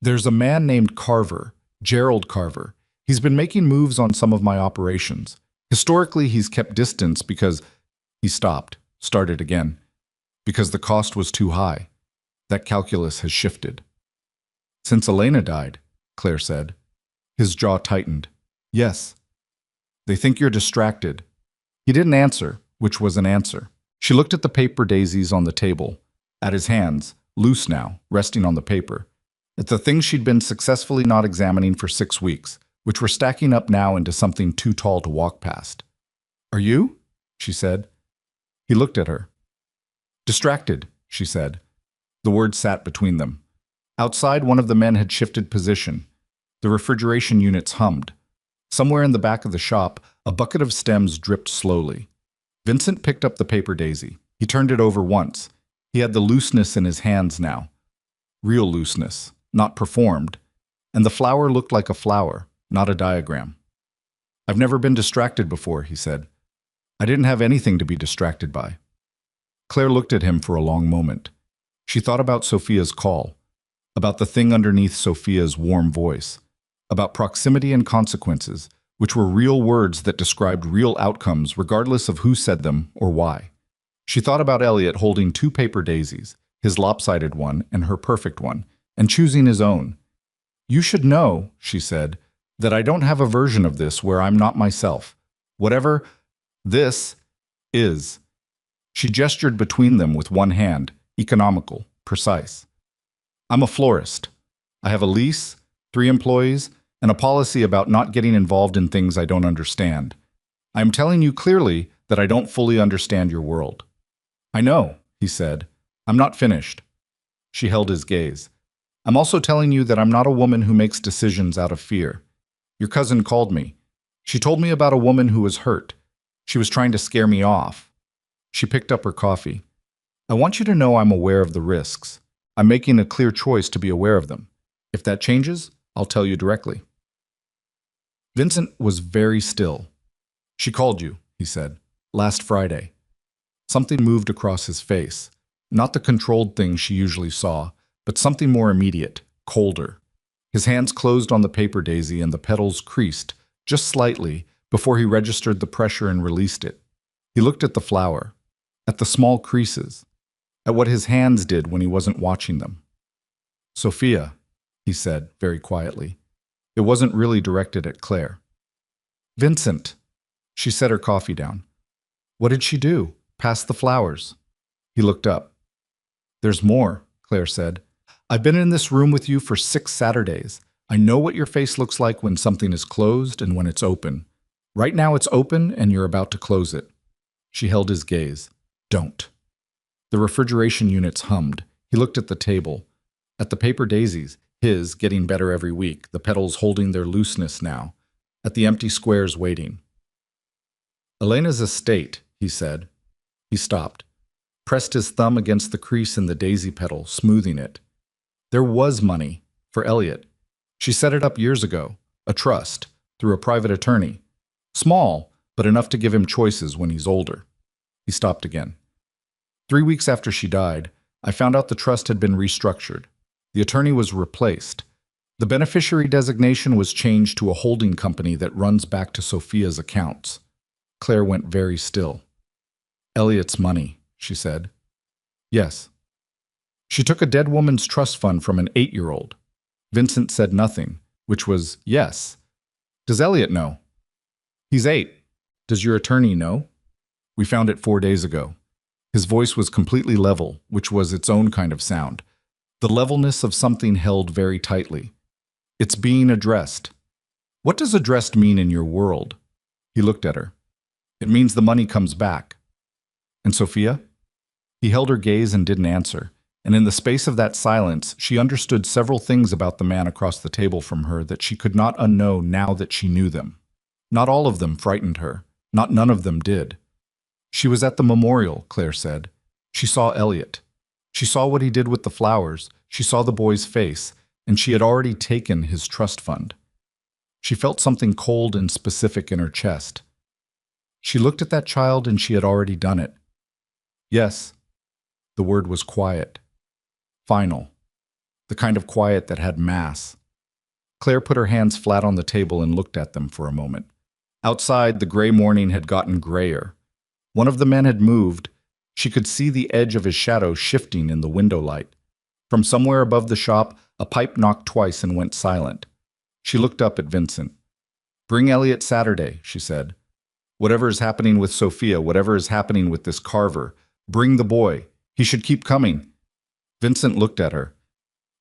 "There's a man named Carver, Gerald Carver. He's been making moves on some of my operations. Historically, he's kept distance because—" He stopped, started again. "Because the cost was too high. That calculus has shifted." "Since Elena died," Claire said. His jaw tightened. "Yes." "They think you're distracted." He didn't answer, which was an answer. She looked at the paper daisies on the table, at his hands, loose now, resting on the paper, at the things she'd been successfully not examining for 6 weeks, which were stacking up now into something too tall to walk past. "Are you?" she said. He looked at her. "Distracted," she said. The words sat between them. Outside, one of the men had shifted position. The refrigeration units hummed. Somewhere in the back of the shop, a bucket of stems dripped slowly. Vincent picked up the paper daisy. He turned it over once. He had the looseness in his hands now. Real looseness, not performed. And the flower looked like a flower, not a diagram. "I've never been distracted before," he said. "I didn't have anything to be distracted by." Claire looked at him for a long moment. She thought about Sophia's call, about the thing underneath Sophia's warm voice, about proximity and consequences, which were real words that described real outcomes regardless of who said them or why. She thought about Elliot holding 2 paper daisies, his lopsided one and her perfect one, and choosing his own. "You should know," she said, "that I don't have a version of this where I'm not myself. Whatever this is." She gestured between them with one hand, economical, precise. "I'm a florist. I have a lease, 3 employees, and a policy about not getting involved in things I don't understand. I am telling you clearly that I don't fully understand your world." "I know," he said. "I'm not finished." She held his gaze. I'm also telling you that I'm not a woman who makes decisions out of fear. Your cousin called me. She told me about a woman who was hurt. She was trying to scare me off. She picked up her coffee. I want you to know I'm aware of the risks. I'm making a clear choice to be aware of them. If that changes, I'll tell you directly. Vincent was very still. She called you, he said, last Friday. Something moved across his face. Not the controlled thing she usually saw, but something more immediate, colder. His hands closed on the paper daisy and the petals creased, just slightly, before he registered the pressure and released it. He looked at the flower, at the small creases, at what his hands did when he wasn't watching them. Sophia, he said very quietly. It wasn't really directed at Claire. Vincent. She set her coffee down. What did she do? Pass the flowers. He looked up. There's more, Claire said. I've been in this room with you for 6 Saturdays. I know what your face looks like when something is closed and when it's open. Right now it's open and you're about to close it. She held his gaze. Don't. The refrigeration units hummed. He looked at the table, at the paper daisies, his getting better every week, the petals holding their looseness now, at the empty squares waiting. Elena's estate, he said. He stopped, pressed his thumb against the crease in the daisy petal, smoothing it. There was money for Elliot. She set it up years ago, a trust, through a private attorney. Small, but enough to give him choices when he's older. He stopped again. 3 weeks after she died, I found out the trust had been restructured. The attorney was replaced. The beneficiary designation was changed to a holding company that runs back to Sophia's accounts. Claire went very still. Elliot's money, she said. Yes. She took a dead woman's trust fund from an 8-year-old. Vincent said nothing, which was yes. Does Elliot know? He's 8. Does your attorney know? We found it 4 days ago. His voice was completely level, which was its own kind of sound. The levelness of something held very tightly. It's being addressed. What does addressed mean in your world? He looked at her. It means the money comes back. And Sophia? He held her gaze and didn't answer, and in the space of that silence, she understood several things about the man across the table from her that she could not unknow now that she knew them. Not all of them frightened her. Not none of them did. She was at the memorial, Claire said. She saw Elliot. She saw what he did with the flowers. She saw the boy's face, and she had already taken his trust fund. She felt something cold and specific in her chest. She looked at that child and she had already done it. Yes. The word was quiet. Final. The kind of quiet that had mass. Claire put her hands flat on the table and looked at them for a moment. Outside, the gray morning had gotten grayer. One of the men had moved. She could see the edge of his shadow shifting in the window light. From somewhere above the shop, a pipe knocked twice and went silent. She looked up at Vincent. Bring Elliot Saturday, she said. Whatever is happening with Sophia, whatever is happening with this Carver, bring the boy. He should keep coming. Vincent looked at her.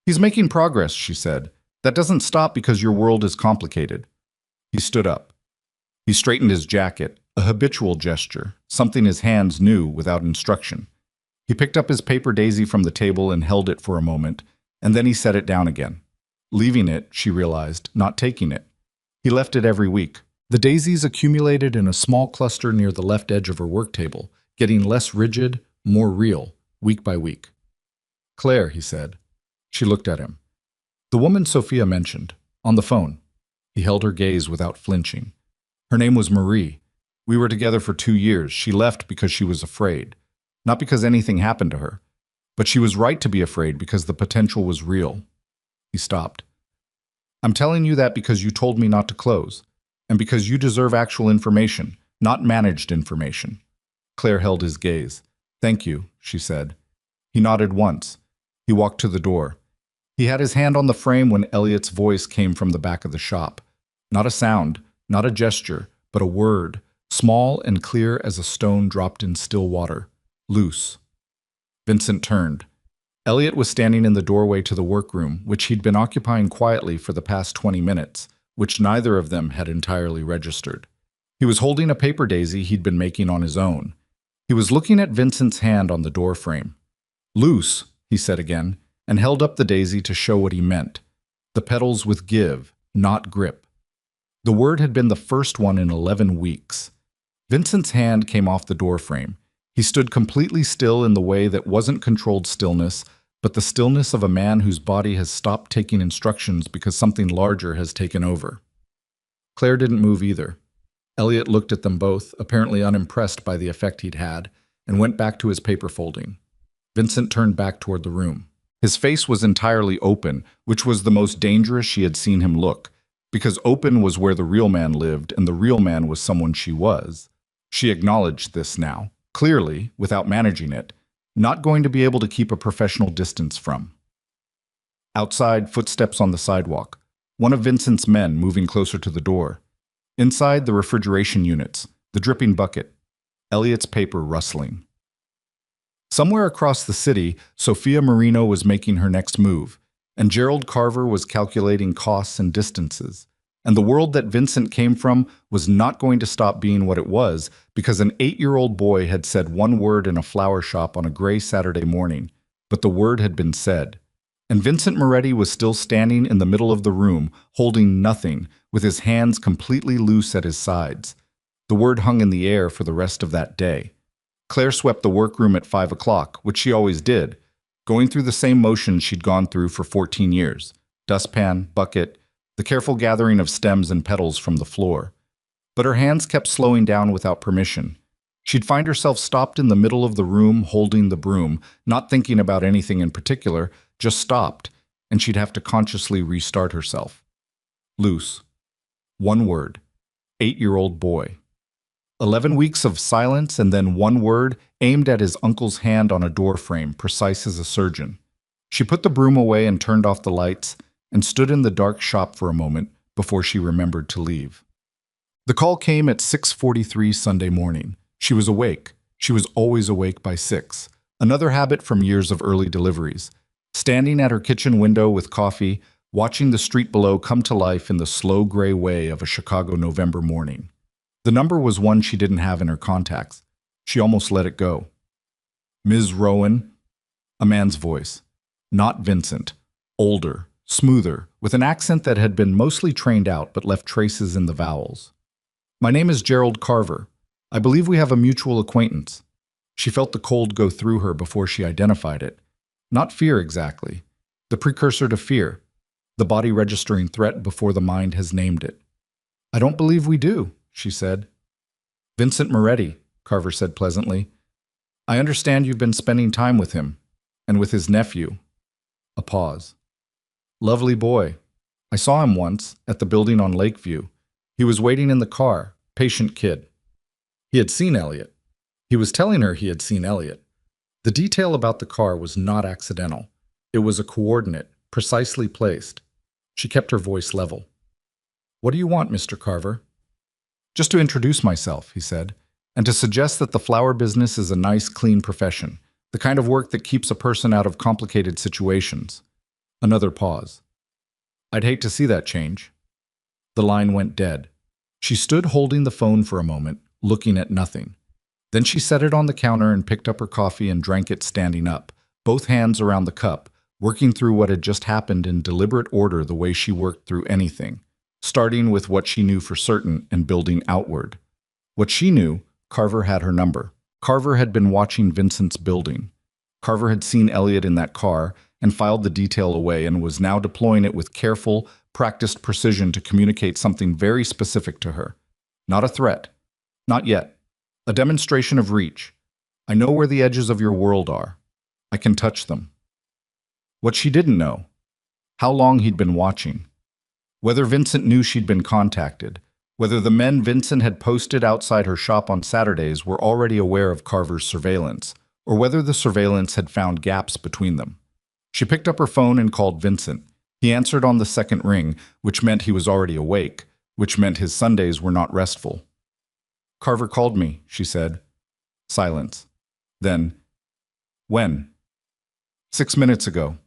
He's making progress, she said. That doesn't stop because your world is complicated. He stood up. He straightened his jacket, a habitual gesture, something his hands knew without instruction. He picked up his paper daisy from the table and held it for a moment, and then he set it down again. Leaving it, she realized, not taking it. He left it every week. The daisies accumulated in a small cluster near the left edge of her work table, getting less rigid, more real, week by week. Claire, he said. She looked at him. The woman Sophia mentioned, on the phone. He held her gaze without flinching. Her name was Marie. We were together for 2 years. She left because she was afraid. Not because anything happened to her. But she was right to be afraid because the potential was real. He stopped. I'm telling you that because you told me not to close. And because you deserve actual information, not managed information. Claire held his gaze. Thank you, she said. He nodded once. He walked to the door. He had his hand on the frame when Elliot's voice came from the back of the shop. Not a sound, not a gesture, but a word, small and clear as a stone dropped in still water. Loose. Vincent turned. Elliot was standing in the doorway to the workroom, which he'd been occupying quietly for the past 20 minutes, which neither of them had entirely registered. He was holding a paper daisy he'd been making on his own. He was looking at Vincent's hand on the door frame. Loose, he said again. and held up the daisy to show what he meant. The petals with give, not grip. The word had been the first one in 11 weeks. Vincent's hand came off the doorframe. He stood completely still in the way that wasn't controlled stillness, but the stillness of a man whose body has stopped taking instructions because something larger has taken over. Claire didn't move either. Elliot looked at them both, apparently unimpressed by the effect he'd had, and went back to his paper folding. Vincent turned back toward the room. His face was entirely open, which was the most dangerous she had seen him look, because open was where the real man lived, and the real man was someone she was. She acknowledged this now, clearly, without managing it, not going to be able to keep a professional distance from. Outside, footsteps on the sidewalk. One of Vincent's men moving closer to the door. Inside, the refrigeration units, the dripping bucket, Elliot's paper rustling. Somewhere across the city, Sophia Marino was making her next move, and Gerald Carver was calculating costs and distances. And the world that Vincent came from was not going to stop being what it was because an 8-year-old boy had said one word in a flower shop on a gray Saturday morning, but the word had been said. And Vincent Moretti was still standing in the middle of the room, holding nothing, with his hands completely loose at his sides. The word hung in the air for the rest of that day. Claire swept the workroom at 5 o'clock, which she always did, going through the same motions she'd gone through for 14 years. Dustpan, bucket, the careful gathering of stems and petals from the floor. But her hands kept slowing down without permission. She'd find herself stopped in the middle of the room holding the broom, not thinking about anything in particular, just stopped, and she'd have to consciously restart herself. Loose. One word. 8-year-old boy. 11 weeks of silence and then one word aimed at his uncle's hand on a doorframe, precise as a surgeon. She put the broom away and turned off the lights and stood in the dark shop for a moment before she remembered to leave. The call came at 6:43 Sunday morning. She was awake. She was always awake by 6. Another habit from years of early deliveries. Standing at her kitchen window with coffee, watching the street below come to life in the slow gray way of a Chicago November morning. The number was one she didn't have in her contacts. She almost let it go. Ms. Rowan? A man's voice. Not Vincent. Older, smoother, with an accent that had been mostly trained out but left traces in the vowels. My name is Gerald Carver. I believe we have a mutual acquaintance. She felt the cold go through her before she identified it. Not fear exactly. The precursor to fear. The body registering threat before the mind has named it. I don't believe we do, she said. Vincent Moretti, Carver said pleasantly. I understand you've been spending time with him, and with his nephew. A pause. Lovely boy. I saw him once, at the building on Lakeview. He was waiting in the car, patient kid. He had seen Elliot. He was telling her he had seen Elliot. The detail about the car was not accidental. It was a coordinate, precisely placed. She kept her voice level. What do you want, Mr. Carver? Just to introduce myself, he said, and to suggest that the flower business is a nice, clean profession, the kind of work that keeps a person out of complicated situations. Another pause. I'd hate to see that change. The line went dead. She stood holding the phone for a moment, looking at nothing. Then she set it on the counter and picked up her coffee and drank it standing up, both hands around the cup, working through what had just happened in deliberate order the way she worked through anything, starting with what she knew for certain and building outward. What she knew, Carver had her number. Carver had been watching Vincent's building. Carver had seen Elliot in that car and filed the detail away and was now deploying it with careful, practiced precision to communicate something very specific to her. Not a threat. Not yet. A demonstration of reach. I know where the edges of your world are. I can touch them. What she didn't know. How long he'd been watching. Whether Vincent knew she'd been contacted. Whether the men Vincent had posted outside her shop on Saturdays were already aware of Carver's surveillance, or whether the surveillance had found gaps between them. She picked up her phone and called Vincent. He answered on the second ring, which meant he was already awake, which meant his Sundays were not restful. Carver called me, she said. Silence. Then, when? 6 minutes ago.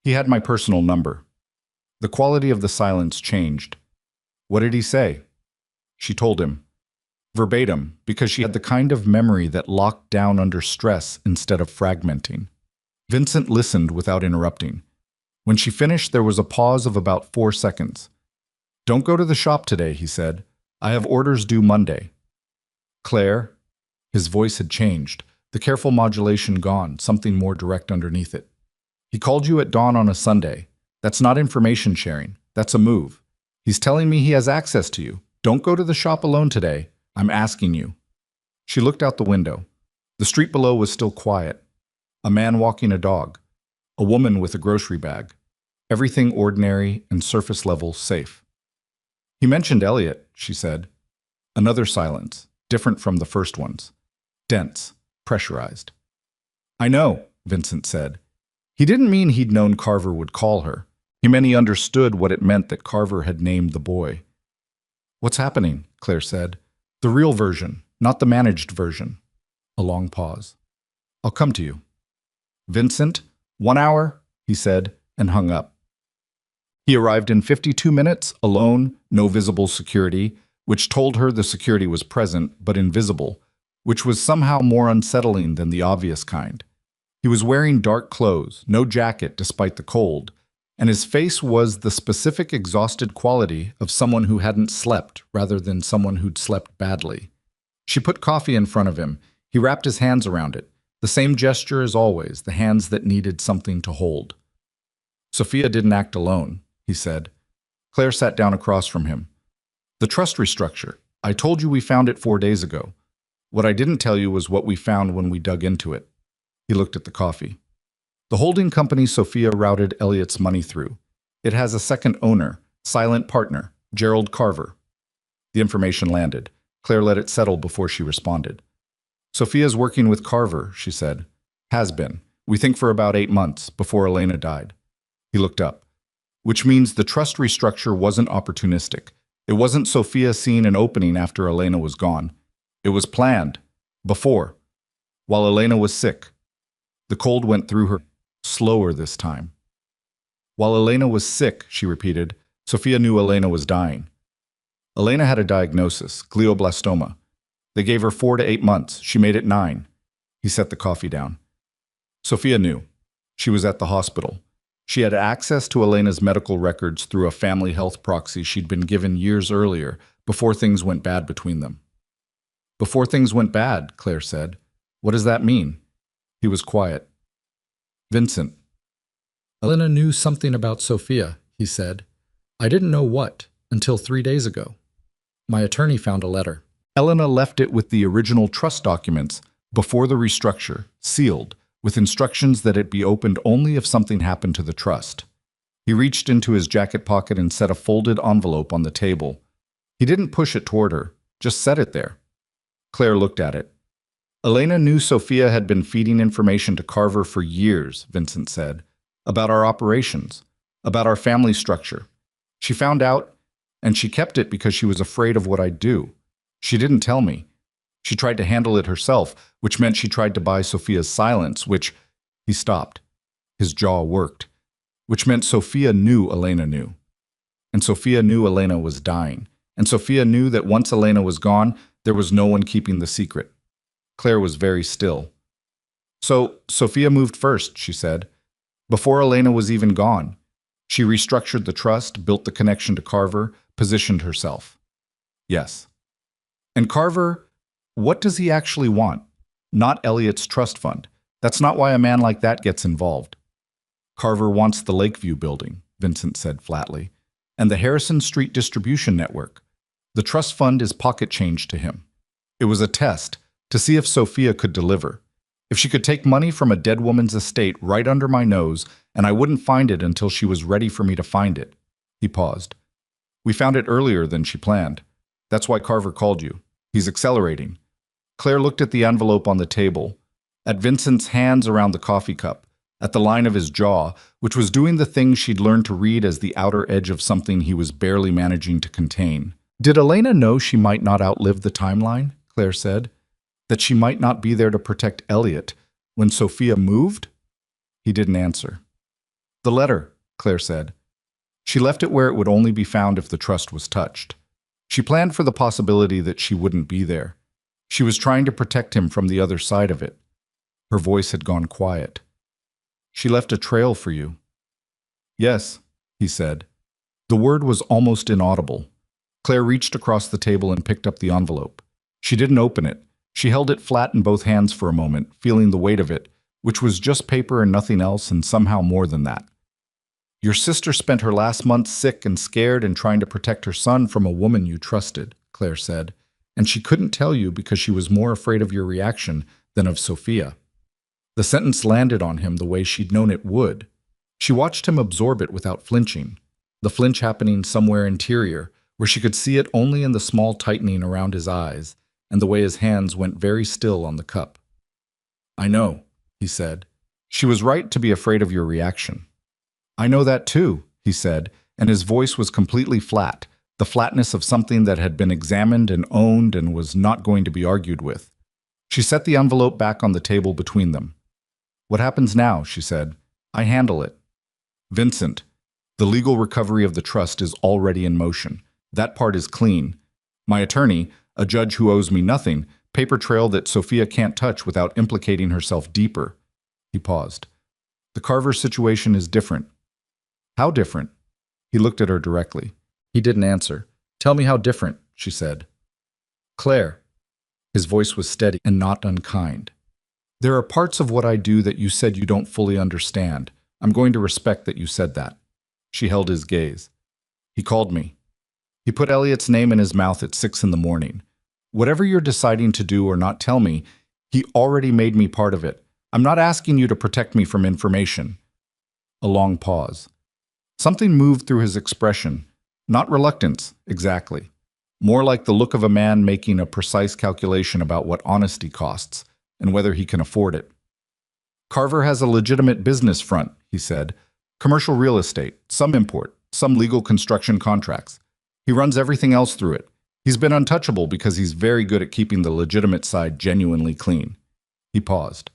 He had my personal number. The quality of the silence changed. What did he say? She told him. Verbatim, because she had the kind of memory that locked down under stress instead of fragmenting. Vincent listened without interrupting. When she finished, there was a pause of about 4 seconds. "Don't go to the shop today," he said. "I have orders due Monday." "Claire?" His voice had changed, the careful modulation gone, something more direct underneath it. "He called you at dawn on a Sunday. That's not information sharing. That's a move. He's telling me he has access to you. Don't go to the shop alone today. I'm asking you." She looked out the window. The street below was still quiet. A man walking a dog. A woman with a grocery bag. Everything ordinary and surface level safe. "He mentioned Elliot," she said. Another silence, different from the first ones. Dense, pressurized. "I know," Vincent said. He didn't mean he'd known Carver would call her. He meant he understood what it meant that Carver had named the boy. "What's happening?" Claire said. "The real version, not the managed version." A long pause. "I'll come to you." "Vincent, 1 hour," he said, and hung up. He arrived in 52 minutes, alone, no visible security, which told her the security was present, but invisible, which was somehow more unsettling than the obvious kind. He was wearing dark clothes, no jacket despite the cold, and his face was the specific exhausted quality of someone who hadn't slept rather than someone who'd slept badly. She put coffee in front of him. He wrapped his hands around it. The same gesture as always, the hands that needed something to hold. "Sophia didn't act alone," he said. Claire sat down across from him. "The trust restructure. I told you we found it 4 days ago. What I didn't tell you was what we found when we dug into it." He looked at the coffee. "The holding company Sophia routed Elliot's money through. It has a second owner, silent partner, Gerald Carver." The information landed. Claire let it settle before she responded. "Sophia's working with Carver," she said. "Has been. We think for about 8 months, before Elena died." He looked up. "Which means the trust restructure wasn't opportunistic. It wasn't Sophia seeing an opening after Elena was gone. It was planned. Before. While Elena was sick." The cold went through her, slower this time. "While Elena was sick," she repeated. "Sophia knew Elena was dying." "Elena had a diagnosis, glioblastoma. They gave her 4 to 8 months. She made it 9. He set the coffee down. "Sophia knew. She was at the hospital. She had access to Elena's medical records through a family health proxy she'd been given years earlier, before things went bad between them." "Before things went bad," Claire said. "What does that mean?" He was quiet. "Vincent." "Elena knew something about Sophia," he said. "I didn't know what, until 3 days ago. My attorney found a letter. Elena left it with the original trust documents, before the restructure, sealed, with instructions that it be opened only if something happened to the trust." He reached into his jacket pocket and set a folded envelope on the table. He didn't push it toward her, just set it there. Claire looked at it. "Elena knew Sophia had been feeding information to Carver for years," Vincent said, "about our operations, about our family structure. She found out, and she kept it because she was afraid of what I'd do. She didn't tell me. She tried to handle it herself, which meant she tried to buy Sophia's silence, which..." He stopped. His jaw worked. "Which meant Sophia knew Elena knew. And Sophia knew Elena was dying. And Sophia knew that once Elena was gone, there was no one keeping the secret." Claire was very still. "So, Sophia moved first," she said. "Before Elena was even gone. She restructured the trust, built the connection to Carver, positioned herself." "Yes." "And Carver, what does he actually want? Not Elliot's trust fund. That's not why a man like that gets involved." "Carver wants the Lakeview building," Vincent said flatly, "and the Harrison Street distribution network. The trust fund is pocket change to him. It was a test, to see if Sophia could deliver. If she could take money from a dead woman's estate right under my nose, and I wouldn't find it until she was ready for me to find it." He paused. "We found it earlier than she planned. That's why Carver called you. He's accelerating." Claire looked at the envelope on the table, at Vincent's hands around the coffee cup, at the line of his jaw, which was doing the thing she'd learned to read as the outer edge of something he was barely managing to contain. "Did Elena know she might not outlive the timeline?" Claire said. "That she might not be there to protect Elliot when Sophia moved?" He didn't answer. "The letter," Claire said. "She left it where it would only be found if the trust was touched. She planned for the possibility that she wouldn't be there. She was trying to protect him from the other side of it." Her voice had gone quiet. She left a trail for you. Yes, he said. The word was almost inaudible. Claire reached across the table and picked up the envelope. She didn't open it. She held it flat in both hands for a moment, feeling the weight of it, which was just paper and nothing else, and somehow more than that. Your sister spent her last month sick and scared and trying to protect her son from a woman you trusted, Claire said, and she couldn't tell you because she was more afraid of your reaction than of Sophia. The sentence landed on him the way she'd known it would. She watched him absorb it without flinching, the flinch happening somewhere interior, where she could see it only in the small tightening around his eyes and the way his hands went very still on the cup. I know, he said. She was right to be afraid of your reaction. I know that too, he said, and his voice was completely flat, the flatness of something that had been examined and owned and was not going to be argued with. She set the envelope back on the table between them. What happens now? She said. I handle it. Vincent, the legal recovery of the trust is already in motion. That part is clean. My attorney, a judge who owes me nothing, paper trail that Sophia can't touch without implicating herself deeper. He paused. The Carver situation is different. How different? He looked at her directly. He didn't answer. Tell me how different, she said. Claire. His voice was steady and not unkind. There are parts of what I do that you said you don't fully understand. I'm going to respect that you said that. She held his gaze. He called me. He put Elliot's name in his mouth at 6 a.m. Whatever you're deciding to do or not tell me, he already made me part of it. I'm not asking you to protect me from information. A long pause. Something moved through his expression. Not reluctance, exactly. More like the look of a man making a precise calculation about what honesty costs and whether he can afford it. Carver has a legitimate business front, he said. Commercial real estate, some import, some legal construction contracts. He runs everything else through it. He's been untouchable because he's very good at keeping the legitimate side genuinely clean. He paused.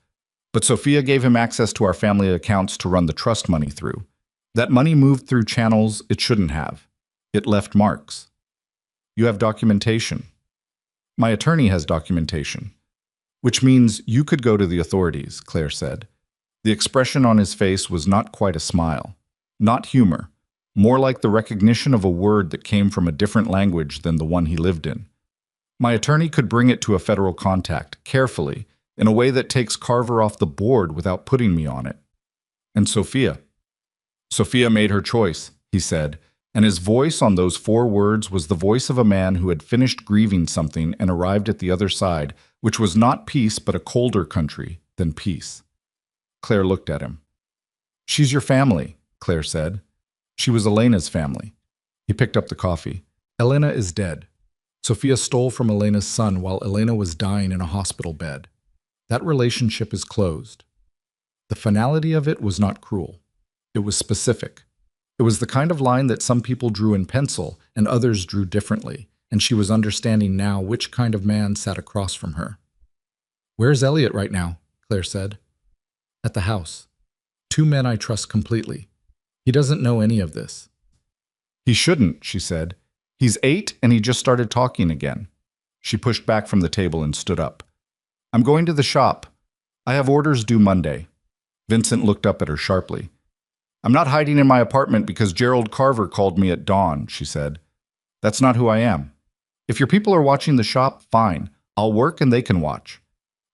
But Sophia gave him access to our family accounts to run the trust money through. That money moved through channels it shouldn't have. It left marks. You have documentation. My attorney has documentation. Which means you could go to the authorities, Claire said. The expression on his face was not quite a smile. Not humor. More like the recognition of a word that came from a different language than the one he lived in. My attorney could bring it to a federal contact, carefully, in a way that takes Carver off the board without putting me on it. And Sophia. Sophia made her choice, he said, and his voice on those 4 words was the voice of a man who had finished grieving something and arrived at the other side, which was not peace but a colder country than peace. Claire looked at him. She's your family, Claire said. She was Elena's family. He picked up the coffee. Elena is dead. Sophia stole from Elena's son while Elena was dying in a hospital bed. That relationship is closed. The finality of it was not cruel. It was specific. It was the kind of line that some people drew in pencil and others drew differently, and she was understanding now which kind of man sat across from her. Where's Elliot right now? Claire said. At the house. 2 men I trust completely. He doesn't know any of this. He shouldn't, she said. He's 8 and he just started talking again. She pushed back from the table and stood up. I'm going to the shop. I have orders due Monday. Vincent looked up at her sharply. I'm not hiding in my apartment because Gerald Carver called me at dawn, she said. That's not who I am. If your people are watching the shop, fine. I'll work and they can watch.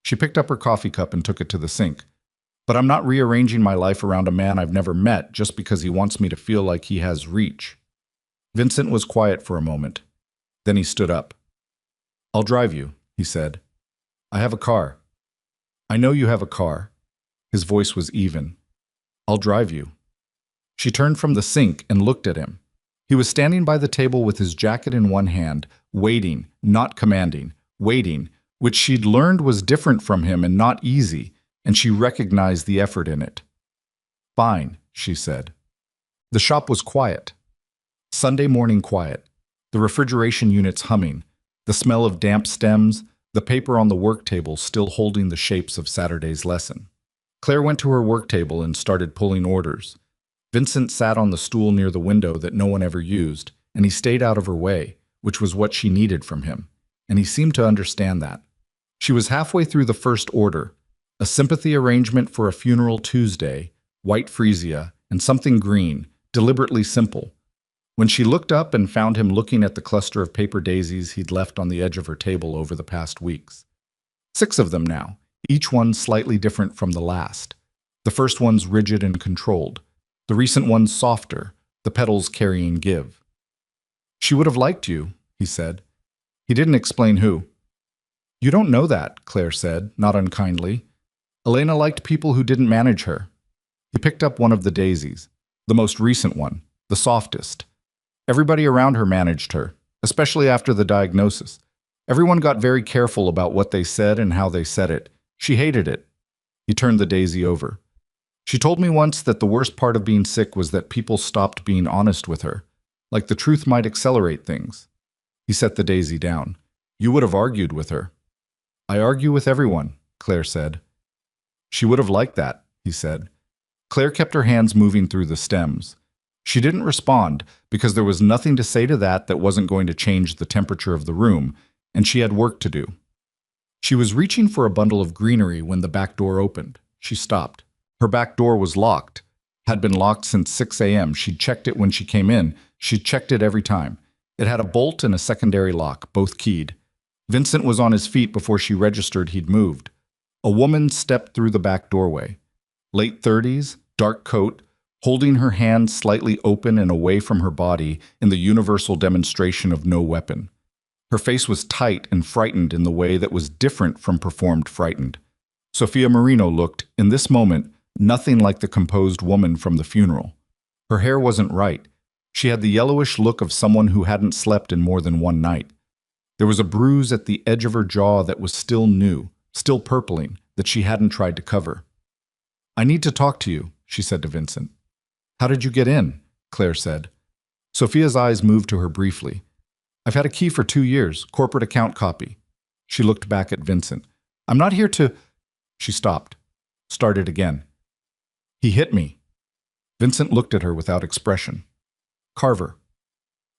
She picked up her coffee cup and took it to the sink. But I'm not rearranging my life around a man I've never met just because he wants me to feel like he has reach. Vincent was quiet for a moment. Then he stood up. I'll drive you, he said. I have a car. I know you have a car. His voice was even. I'll drive you. She turned from the sink and looked at him. He was standing by the table with his jacket in one hand, waiting, not commanding, waiting, which she'd learned was different from him and not easy, and she recognized the effort in it. Fine, she said. The shop was quiet. Sunday morning quiet. The refrigeration units humming, the smell of damp stems, the paper on the work table still holding the shapes of Saturday's lesson. Claire went to her work table and started pulling orders. Vincent sat on the stool near the window that no one ever used, and he stayed out of her way, which was what she needed from him, and he seemed to understand that. She was halfway through the first order, a sympathy arrangement for a funeral Tuesday, white freesia, and something green, deliberately simple. When she looked up and found him looking at the cluster of paper daisies he'd left on the edge of her table over the past weeks. 6 of them now, each one slightly different from the last. The first one's rigid and controlled. The recent one's softer, the petals carrying give. "She would have liked you," he said. He didn't explain who. "You don't know that," Claire said, not unkindly. "Elena liked people who didn't manage her." He picked up one of the daisies, the most recent one, the softest. Everybody around her managed her, especially after the diagnosis. Everyone got very careful about what they said and how they said it. She hated it. He turned the daisy over. "She told me once that the worst part of being sick was that people stopped being honest with her, like the truth might accelerate things." He set the daisy down. "You would have argued with her." "I argue with everyone," Claire said. "She would have liked that," he said. Claire kept her hands moving through the stems. She didn't respond because there was nothing to say to that wasn't going to change the temperature of the room, and she had work to do. She was reaching for a bundle of greenery when the back door opened. She stopped. Her back door was locked. Had been locked since 6 a.m. She'd checked it when she came in. She'd checked it every time. It had a bolt and a secondary lock, both keyed. Vincent was on his feet before she registered he'd moved. A woman stepped through the back doorway. Late 30s, dark coat, holding her hand slightly open and away from her body in the universal demonstration of no weapon. Her face was tight and frightened in the way that was different from performed frightened. Sophia Marino looked, in this moment, nothing like the composed woman from the funeral. Her hair wasn't right. She had the yellowish look of someone who hadn't slept in more than one night. There was a bruise at the edge of her jaw that was still new, still purpling, that she hadn't tried to cover. "I need to talk to you," she said to Vincent. "How did you get in?" Claire said. Sophia's eyes moved to her briefly. "I've had a key for 2 years, corporate account copy." She looked back at Vincent. "I'm not here to—" She stopped. Started again. "He hit me." Vincent looked at her without expression. "Carver."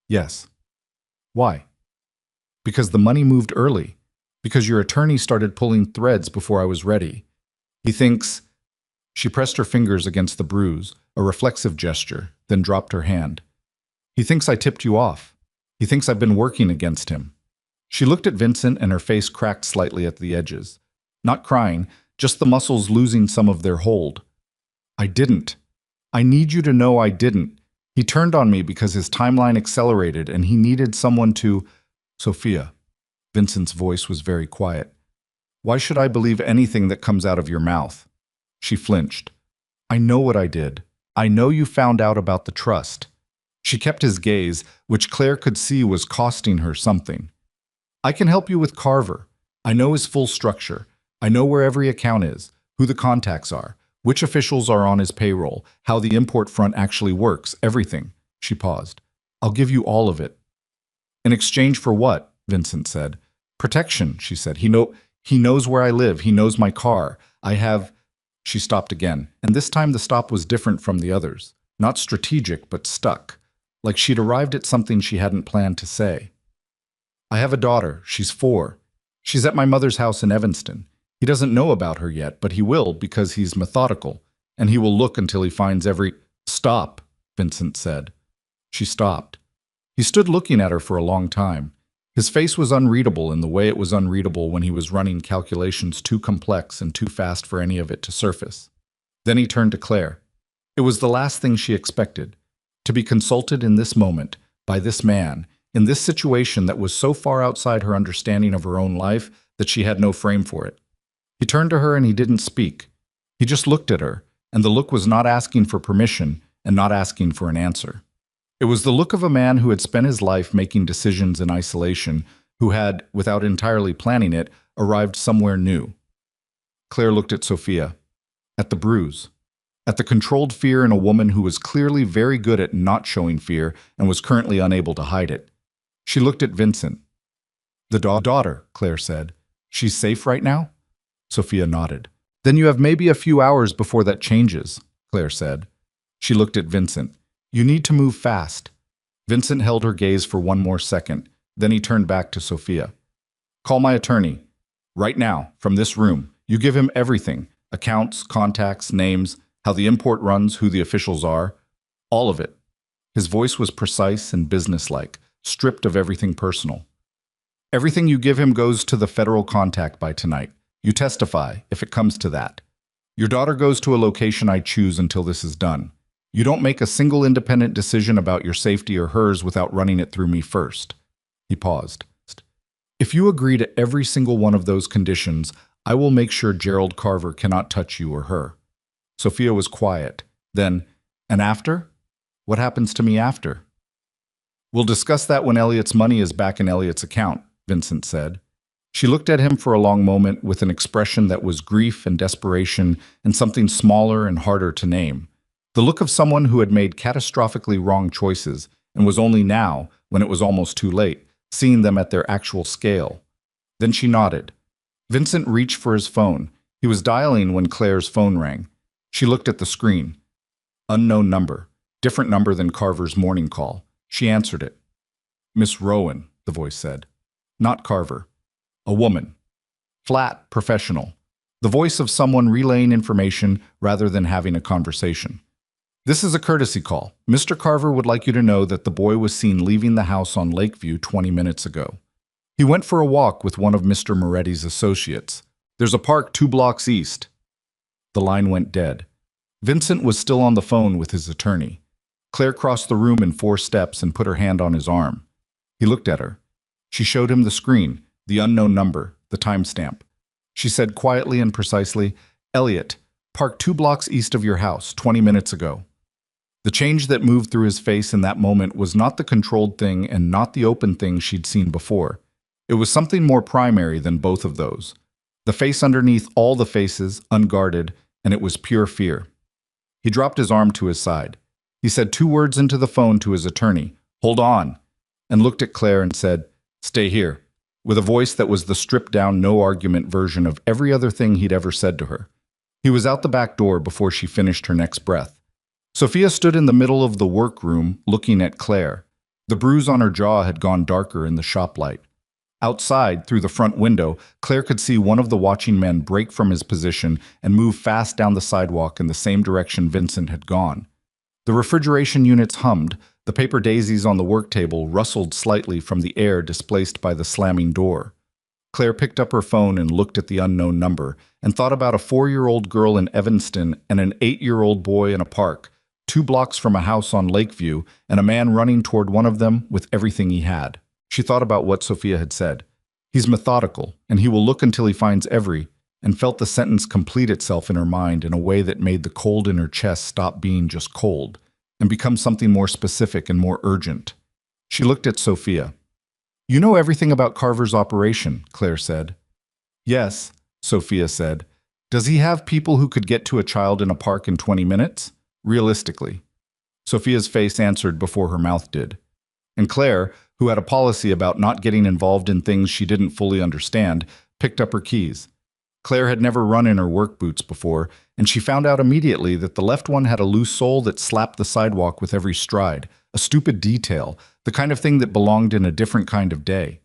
"Yes." "Why?" "Because the money moved early. Because your attorney started pulling threads before I was ready. He thinks—" She pressed her fingers against the bruise, a reflexive gesture, then dropped her hand. "He thinks I tipped you off. He thinks I've been working against him." She looked at Vincent and her face cracked slightly at the edges. Not crying, just the muscles losing some of their hold. "I didn't. I need you to know I didn't. He turned on me because his timeline accelerated and he needed someone to—" "Sophia." Vincent's voice was very quiet. "Why should I believe anything that comes out of your mouth?" She flinched. "I know what I did. I know you found out about the trust." She kept his gaze, which Claire could see was costing her something. "I can help you with Carver. I know his full structure. I know where every account is, who the contacts are, which officials are on his payroll, how the import front actually works, everything." She paused. "I'll give you all of it." "In exchange for what?" Vincent said. "Protection," she said. He knows where I live. He knows my car. I have—" She stopped again, and this time the stop was different from the others. Not strategic, but stuck. Like she'd arrived at something she hadn't planned to say. "I have a daughter. She's 4. She's at my mother's house in Evanston. He doesn't know about her yet, but he will because he's methodical, and he will look until he finds every—" "Stop," Vincent said. She stopped. He stood looking at her for a long time. His face was unreadable in the way it was unreadable when he was running calculations too complex and too fast for any of it to surface. Then he turned to Claire. It was the last thing she expected. To be consulted in this moment, by this man, in this situation that was so far outside her understanding of her own life that she had no frame for it. He turned to her and he didn't speak. He just looked at her, and the look was not asking for permission and not asking for an answer. It was the look of a man who had spent his life making decisions in isolation, who had, without entirely planning it, arrived somewhere new. Claire looked at Sophia, at the bruise, at the controlled fear in a woman who was clearly very good at not showing fear and was currently unable to hide it. She looked at Vincent. "The daughter," Claire said. "She's safe right now?" Sophia nodded. "Then you have maybe a few hours before that changes," Claire said. She looked at Vincent. "You need to move fast." Vincent held her gaze for one more second. Then he turned back to Sophia. "Call my attorney. Right now, from this room. You give him everything. Accounts, contacts, names. how the import runs, who the officials are, all of it. His voice was precise and businesslike, stripped of everything personal. Everything you give him goes to the federal contact by tonight. You testify, if it comes to that. Your daughter goes to a location I choose until this is done. You don't make a single independent decision about your safety or hers without running it through me first. He paused. If you agree to every single one of those conditions, I will make sure Gerald Carver cannot touch you or her. Sophia was quiet. Then, and after? What happens to me after? We'll discuss that when Elliot's money is back in Elliot's account, Vincent said. She looked at him for a long moment with an expression that was grief and desperation and something smaller and harder to name. The look of someone who had made catastrophically wrong choices and was only now, when it was almost too late, seeing them at their actual scale. Then she nodded. Vincent reached for his phone. He was dialing when Claire's phone rang. She looked at the screen. Unknown number. Different number than Carver's morning call. She answered it. Miss Rowan, the voice said. Not Carver. A woman. Flat, professional. The voice of someone relaying information rather than having a conversation. This is a courtesy call. Mr. Carver would like you to know that the boy was seen leaving the house on Lakeview 20 minutes ago. He went for a walk with one of Mr. Moretti's associates. There's a park 2 blocks east. The line went dead. Vincent was still on the phone with his attorney. Claire crossed the room in 4 steps and put her hand on his arm. He looked at her. She showed him the screen, the unknown number, the timestamp. She said quietly and precisely, Elliot, park 2 blocks east of your house, 20 minutes ago. The change that moved through his face in that moment was not the controlled thing and not the open thing she'd seen before. It was something more primary than both of those. The face underneath all the faces, unguarded, and it was pure fear. He dropped his arm to his side. He said 2 words into the phone to his attorney, hold on, and looked at Claire and said, stay here, with a voice that was the stripped-down, no-argument version of every other thing he'd ever said to her. He was out the back door before she finished her next breath. Sophia stood in the middle of the workroom, looking at Claire. The bruise on her jaw had gone darker in the shop light. Outside, through the front window, Claire could see one of the watching men break from his position and move fast down the sidewalk in the same direction Vincent had gone. The refrigeration units hummed, the paper daisies on the work table rustled slightly from the air displaced by the slamming door. Claire picked up her phone and looked at the unknown number and thought about a 4-year-old girl in Evanston and an 8-year-old boy in a park, 2 blocks from a house on Lakeview, and a man running toward one of them with everything he had. She thought about what Sophia had said. He's methodical, and he will look until he finds every, and felt the sentence complete itself in her mind in a way that made the cold in her chest stop being just cold, and become something more specific and more urgent. She looked at Sophia. You know everything about Carver's operation, Claire said. Yes, Sophia said. Does he have people who could get to a child in a park in 20 minutes? Realistically. Sophia's face answered before her mouth did. And Claire, who had a policy about not getting involved in things she didn't fully understand, picked up her keys. Claire had never run in her work boots before, and she found out immediately that the left one had a loose sole that slapped the sidewalk with every stride, a stupid detail, the kind of thing that belonged in a different kind of day.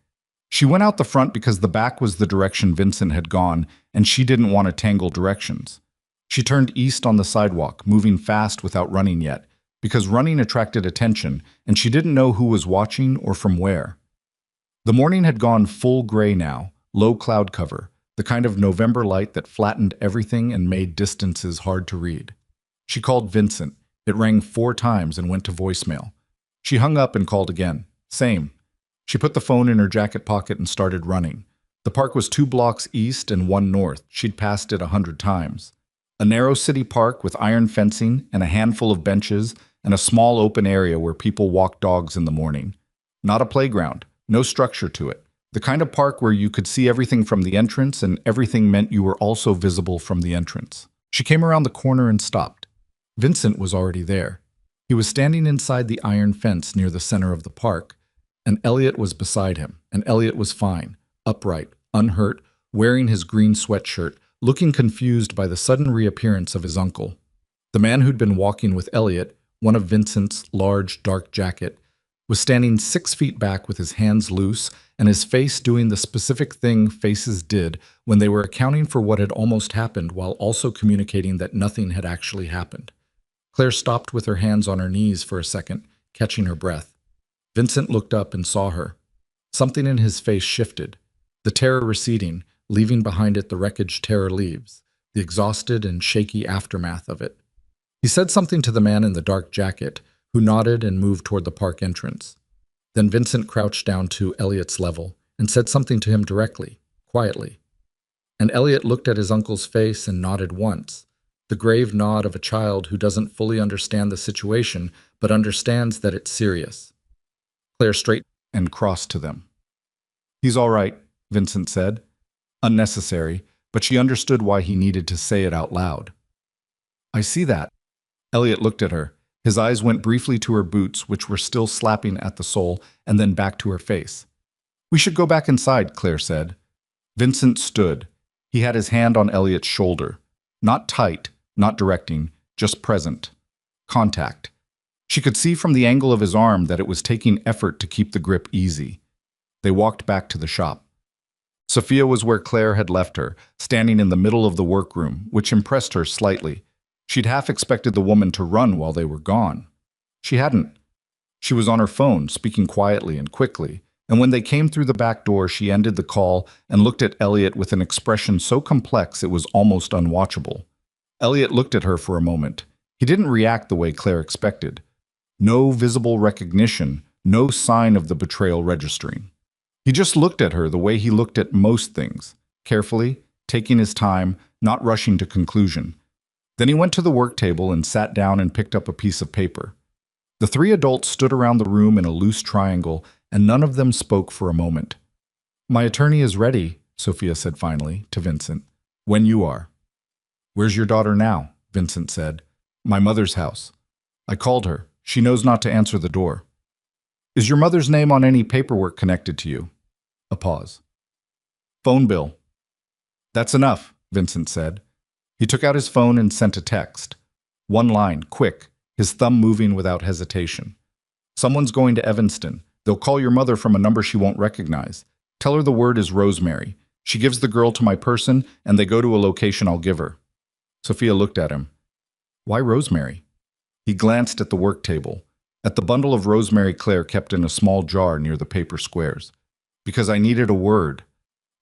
She went out the front because the back was the direction Vincent had gone, and she didn't want to tangle directions. She turned east on the sidewalk, moving fast without running yet, because running attracted attention, and she didn't know who was watching or from where. The morning had gone full gray now, low cloud cover, the kind of November light that flattened everything and made distances hard to read. She called Vincent. It rang 4 times and went to voicemail. She hung up and called again. Same. She put the phone in her jacket pocket and started running. The park was 2 blocks east and 1 north. She'd passed it 100 times. A narrow city park with iron fencing and a handful of benches and a small open area where people walked dogs in the morning. Not a playground, no structure to it. The kind of park where you could see everything from the entrance and everything meant you were also visible from the entrance. She came around the corner and stopped. Vincent was already there. He was standing inside the iron fence near the center of the park, and Elliot was beside him, and Elliot was fine, upright, unhurt, wearing his green sweatshirt, looking confused by the sudden reappearance of his uncle. The man who'd been walking with Elliot, one of Vincent's large, dark jacket, was standing 6 feet back with his hands loose and his face doing the specific thing faces did when they were accounting for what had almost happened while also communicating that nothing had actually happened. Claire stopped with her hands on her knees for a second, catching her breath. Vincent looked up and saw her. Something in his face shifted, the terror receding, leaving behind it the wreckage terror leaves, the exhausted and shaky aftermath of it. He said something to the man in the dark jacket, who nodded and moved toward the park entrance. Then Vincent crouched down to Elliot's level and said something to him directly, quietly. And Elliot looked at his uncle's face and nodded once, the grave nod of a child who doesn't fully understand the situation but understands that it's serious. Claire straightened and crossed to them. "He's all right," Vincent said. Unnecessary, but she understood why he needed to say it out loud. "I see that." Elliot looked at her. His eyes went briefly to her boots, which were still slapping at the sole, and then back to her face. "We should go back inside," Claire said. Vincent stood. He had his hand on Elliot's shoulder. Not tight, not directing, just present. Contact. She could see from the angle of his arm that it was taking effort to keep the grip easy. They walked back to the shop. Sophia was where Claire had left her, standing in the middle of the workroom, which impressed her slightly. She'd half expected the woman to run while they were gone. She hadn't. She was on her phone, speaking quietly and quickly, and when they came through the back door, she ended the call and looked at Elliot with an expression so complex it was almost unwatchable. Elliot looked at her for a moment. He didn't react the way Claire expected. No visible recognition, no sign of the betrayal registering. He just looked at her the way he looked at most things, carefully, taking his time, not rushing to conclusion. Then he went to the work table and sat down and picked up a piece of paper. The three adults stood around the room in a loose triangle, and none of them spoke for a moment. "My attorney is ready," Sophia said finally, to Vincent. "When you are." "Where's your daughter now?" Vincent said. "My mother's house. I called her. She knows not to answer the door." "Is your mother's name on any paperwork connected to you?" A pause. "Phone bill." "That's enough," Vincent said. He took out his phone and sent a text. One line, quick, his thumb moving without hesitation. "Someone's going to Evanston. They'll call your mother from a number she won't recognize. Tell her the word is Rosemary. She gives the girl to my person, and they go to a location I'll give her." Sophia looked at him. "Why Rosemary?" He glanced at the work table, at the bundle of rosemary Claire kept in a small jar near the paper squares. "Because I needed a word."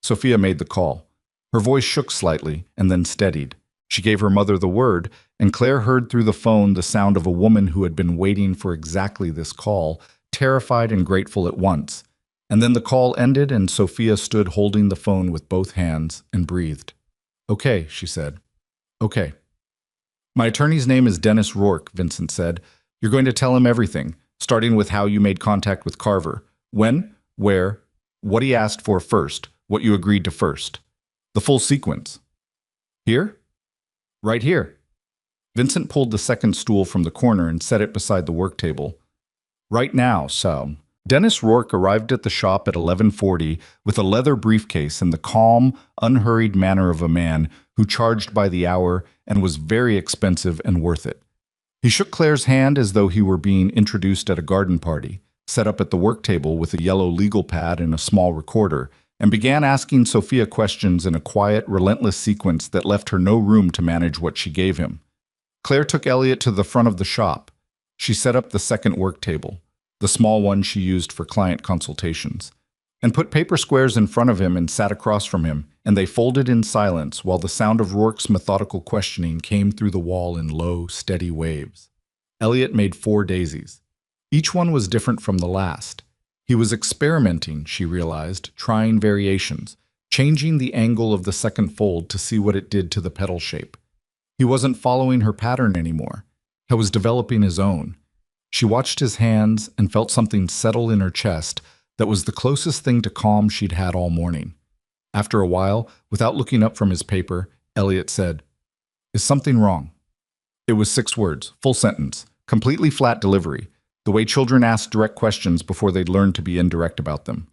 Sophia made the call. Her voice shook slightly, and then steadied. She gave her mother the word, and Claire heard through the phone the sound of a woman who had been waiting for exactly this call, terrified and grateful at once. And then the call ended, and Sophia stood holding the phone with both hands and breathed. "Okay," she said. "Okay." "My attorney's name is Dennis Rourke," Vincent said. "You're going to tell him everything, starting with how you made contact with Carver. When, where, what he asked for first, what you agreed to first. The full sequence." "Here?" "Right here." Vincent pulled the second stool from the corner and set it beside the work table. "Right now, so." Dennis Rourke arrived at the shop at 11:40 with a leather briefcase in the calm, unhurried manner of a man who charged by the hour and was very expensive and worth it. He shook Claire's hand as though he were being introduced at a garden party, set up at the work table with a yellow legal pad and a small recorder, and began asking Sophia questions in a quiet, relentless sequence that left her no room to manage what she gave him. Claire took Elliot to the front of the shop. She set up the second work table, the small one she used for client consultations, and put paper squares in front of him and sat across from him, and they folded in silence while the sound of Rourke's methodical questioning came through the wall in low, steady waves. Elliot made 4 daisies. Each one was different from the last. He was experimenting, she realized, trying variations, changing the angle of the second fold to see what it did to the petal shape. He wasn't following her pattern anymore. He was developing his own. She watched his hands and felt something settle in her chest that was the closest thing to calm she'd had all morning. After a while, without looking up from his paper, Elliot said, "Is something wrong?" It was 6 words, full sentence, completely flat delivery, the way children ask direct questions before they'd learn to be indirect about them.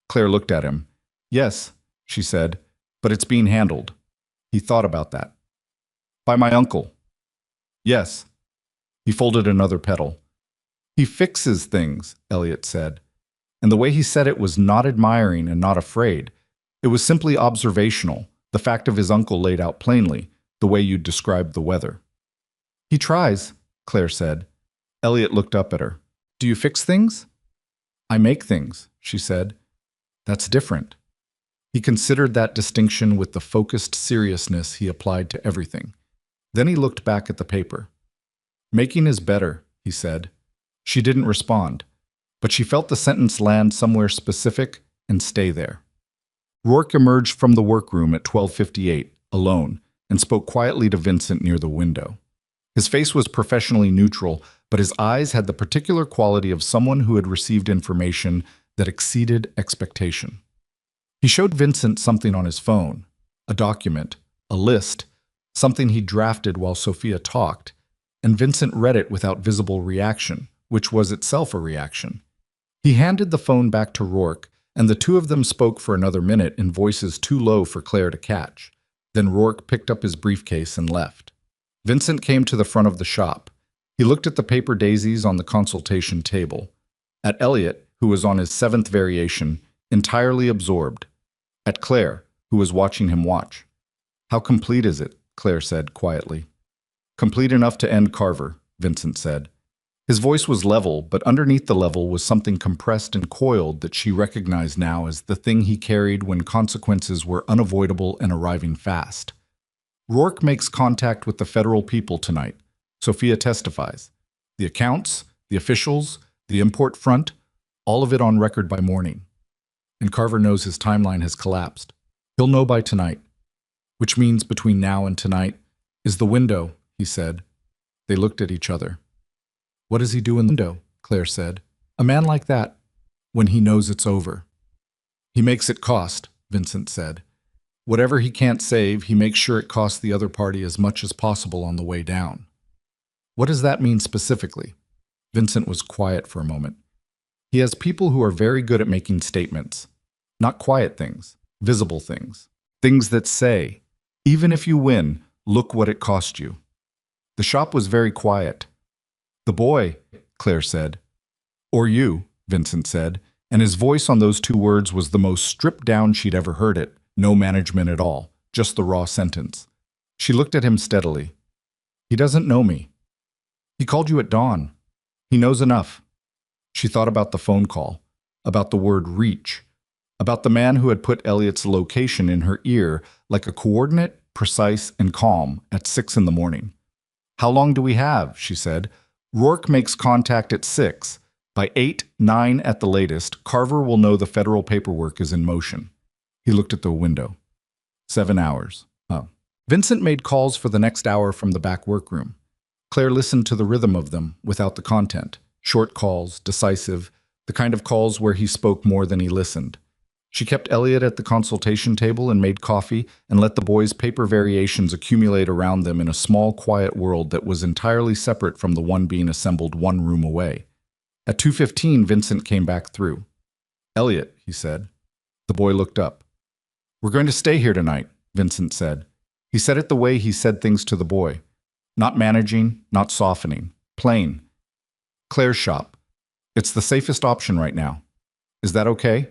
Claire looked at him. "Yes," she said, "but it's being handled." He thought about that. "By my uncle." "Yes." He folded another petal. He fixes things, Elliot said. And the way he said it was not admiring and not afraid. It was simply observational, the fact of his uncle laid out plainly, the way you described the weather. He tries, Claire said. Elliot looked up at her. Do you fix things? I make things, she said. That's different. He considered that distinction with the focused seriousness he applied to everything. Then he looked back at the paper. Making is better, he said. She didn't respond, but she felt the sentence land somewhere specific and stay there. Rourke emerged from the workroom at 12:58, alone, and spoke quietly to Vincent near the window. His face was professionally neutral, but his eyes had the particular quality of someone who had received information that exceeded expectation. He showed Vincent something on his phone, a document, a list, something he drafted while Sophia talked, and Vincent read it without visible reaction, which was itself a reaction. He handed the phone back to Rourke, and the two of them spoke for another minute in voices too low for Claire to catch. Then Rourke picked up his briefcase and left. Vincent came to the front of the shop. He looked at the paper daisies on the consultation table, at Elliot, who was on his seventh variation, entirely absorbed, at Claire, who was watching him watch. How complete is it? Claire said quietly. Complete enough to end Carver, Vincent said. His voice was level, but underneath the level was something compressed and coiled that she recognized now as the thing he carried when consequences were unavoidable and arriving fast. Rourke makes contact with the federal people tonight. Sophia testifies. The accounts, the officials, the import front, all of it on record by morning. And Carver knows his timeline has collapsed. He'll know by tonight. Which means between now and tonight is the window, he said. They looked at each other. What does he do in the window? Claire said. A man like that, when he knows it's over. He makes it cost, Vincent said. Whatever he can't save, he makes sure it costs the other party as much as possible on the way down. What does that mean specifically? Vincent was quiet for a moment. He has people who are very good at making statements. Not quiet things, visible things. Things that say, even if you win, look what it cost you. The shop was very quiet. The boy, Claire said. Or you, Vincent said, and his voice on those two words was the most stripped down she'd ever heard it. No management at all, just the raw sentence. She looked at him steadily. He doesn't know me. He called you at dawn. He knows enough. She thought about the phone call, about the word reach, about the man who had put Elliot's location in her ear like a coordinate, precise, and calm at 6 in the morning. How long do we have? She said. Rourke makes contact at 6. By 8, 9 at the latest, Carver will know the federal paperwork is in motion. He looked at the window. 7 hours. Oh. Vincent made calls for the next hour from the back workroom. Claire listened to the rhythm of them without the content. Short calls, decisive, the kind of calls where he spoke more than he listened. She kept Elliot at the consultation table and made coffee and let the boys' paper variations accumulate around them in a small, quiet world that was entirely separate from the one being assembled one room away. At 2:15, Vincent came back through. Elliot, he said. The boy looked up. We're going to stay here tonight, Vincent said. He said it the way he said things to the boy. Not managing, not softening. Plain. Claire's shop. It's the safest option right now. Is that okay?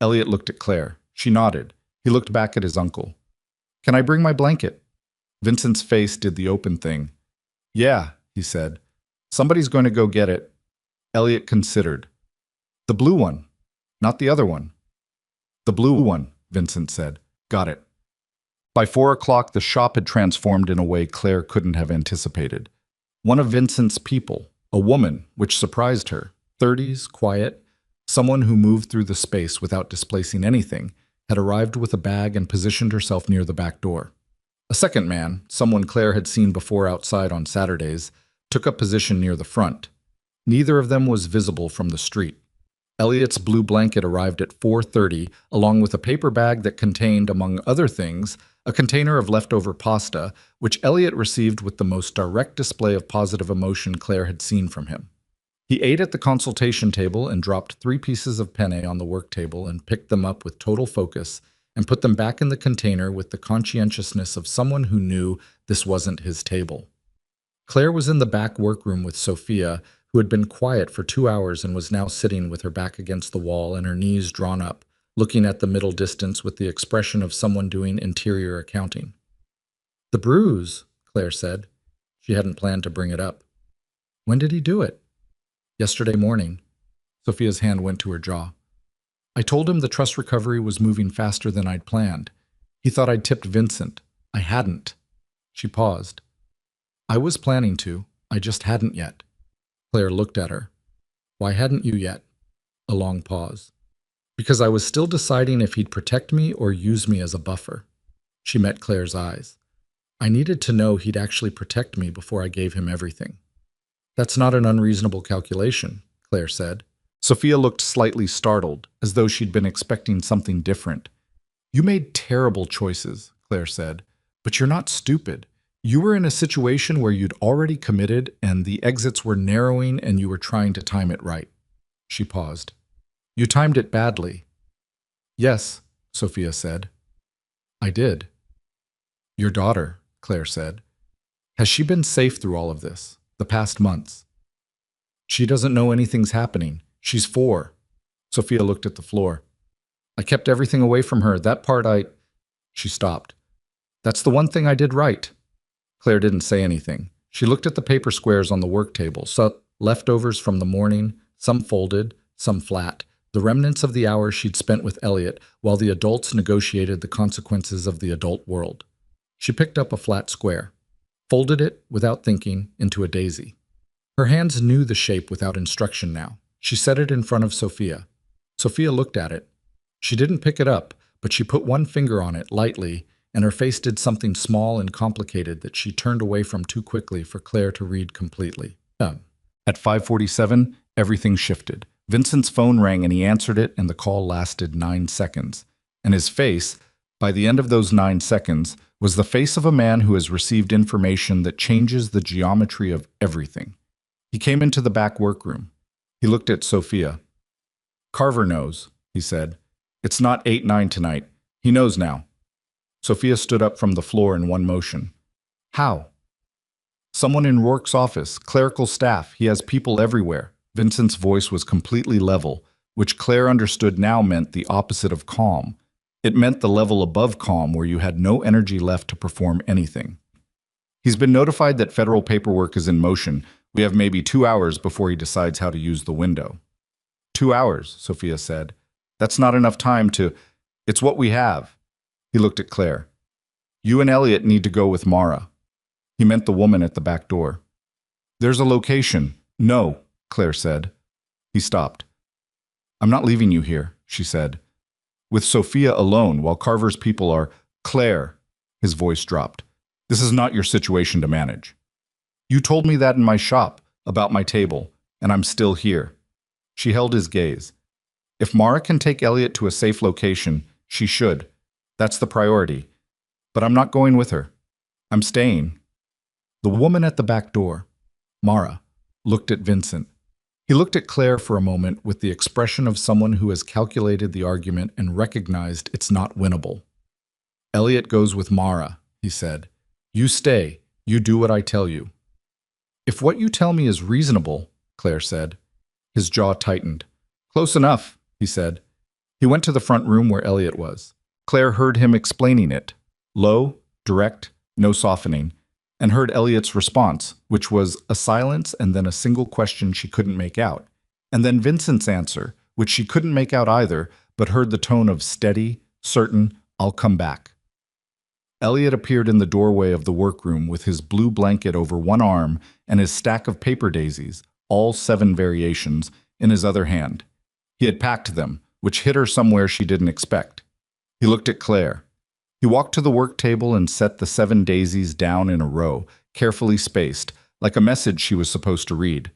Elliot looked at Claire. She nodded. He looked back at his uncle. Can I bring my blanket? Vincent's face did the open thing. Yeah, he said. Somebody's going to go get it. Elliot considered. The blue one, not the other one. The blue one, Vincent said. Got it. By 4 o'clock, the shop had transformed in a way Claire couldn't have anticipated. One of Vincent's people, a woman, which surprised her, 30s, quiet, someone who moved through the space without displacing anything, had arrived with a bag and positioned herself near the back door. A second man, someone Claire had seen before outside on Saturdays, took up position near the front. Neither of them was visible from the street. Elliot's blue blanket arrived at 4:30, along with a paper bag that contained, among other things, a container of leftover pasta, which Elliot received with the most direct display of positive emotion Claire had seen from him. He ate at the consultation table and dropped 3 pieces of penne on the work table and picked them up with total focus and put them back in the container with the conscientiousness of someone who knew this wasn't his table. Claire was in the back workroom with Sophia, who had been quiet for 2 hours and was now sitting with her back against the wall and her knees drawn up, looking at the middle distance with the expression of someone doing interior accounting. "The bruise," Claire said. She hadn't planned to bring it up. "When did he do it?" "Yesterday morning." Sophia's hand went to her jaw. "I told him the trust recovery was moving faster than I'd planned. He thought I'd tipped Vincent. I hadn't." She paused. "I was planning to. I just hadn't yet." Claire looked at her. "Why hadn't you yet?" A long pause. "Because I was still deciding if he'd protect me or use me as a buffer." She met Claire's eyes. "I needed to know he'd actually protect me before I gave him everything." "That's not an unreasonable calculation," Claire said. Sophia looked slightly startled, as though she'd been expecting something different. "You made terrible choices," Claire said, "but you're not stupid. You were in a situation where you'd already committed and the exits were narrowing and you were trying to time it right." She paused. "You timed it badly." "Yes," Sophia said. "I did." "Your daughter," Claire said. "Has she been safe through all of this, the past months?" "She doesn't know anything's happening. She's 4. Sophia looked at the floor. "I kept everything away from her. That part She stopped. "That's the one thing I did right." Claire didn't say anything. She looked at the paper squares on the work table, so leftovers from the morning, some folded, some flat, the remnants of the hours she'd spent with Elliot while the adults negotiated the consequences of the adult world. She picked up a flat square, folded it, without thinking, into a daisy. Her hands knew the shape without instruction now. She set it in front of Sophia. Sophia looked at it. She didn't pick it up, but she put one finger on it lightly, and her face did something small and complicated that she turned away from too quickly for Claire to read completely. At 5:47, everything shifted. Vincent's phone rang and he answered it, and the call lasted 9 seconds. And his face, by the end of those 9 seconds, was the face of a man who has received information that changes the geometry of everything. He came into the back workroom. He looked at Sophia. "Carver knows," he said. "It's not 8-9 tonight. He knows now." Sophia stood up from the floor in one motion. "How?" "Someone in Rourke's office, clerical staff. He has people everywhere." Vincent's voice was completely level, which Claire understood now meant the opposite of calm. It meant the level above calm where you had no energy left to perform anything. "He's been notified that federal paperwork is in motion. We have maybe 2 hours before he decides how to use the window." 2 hours, Sophia said. "That's not enough time to... It's what we have." He looked at Claire. "You and Elliot need to go with Mara." He meant the woman at the back door. "There's a location." "No," Claire said. He stopped. "I'm not leaving you here," she said. "With Sophia alone while Carver's people are..." "Claire," his voice dropped. "This is not your situation to manage. You told me that in my shop, about my table, and I'm still here." She held his gaze. "If Mara can take Elliot to a safe location, she should. That's the priority. But I'm not going with her. I'm staying." The woman at the back door, Mara, looked at Vincent. He looked at Claire for a moment with the expression of someone who has calculated the argument and recognized it's not winnable. "Elliot goes with Mara," he said. "You stay. You do what I tell you." "If what you tell me is reasonable," Claire said. His jaw tightened. "Close enough," he said. He went to the front room where Elliot was. Claire heard him explaining it. Low, direct, no softening, and heard Elliot's response, which was a silence and then a single question she couldn't make out, and then Vincent's answer, which she couldn't make out either, but heard the tone of steady, certain, "I'll come back." Elliot appeared in the doorway of the workroom with his blue blanket over one arm and his stack of paper daisies, all 7 variations, in his other hand. He had packed them, which hit her somewhere she didn't expect. He looked at Claire. He walked to the work table and set the 7 daisies down in a row, carefully spaced, like a message she was supposed to read.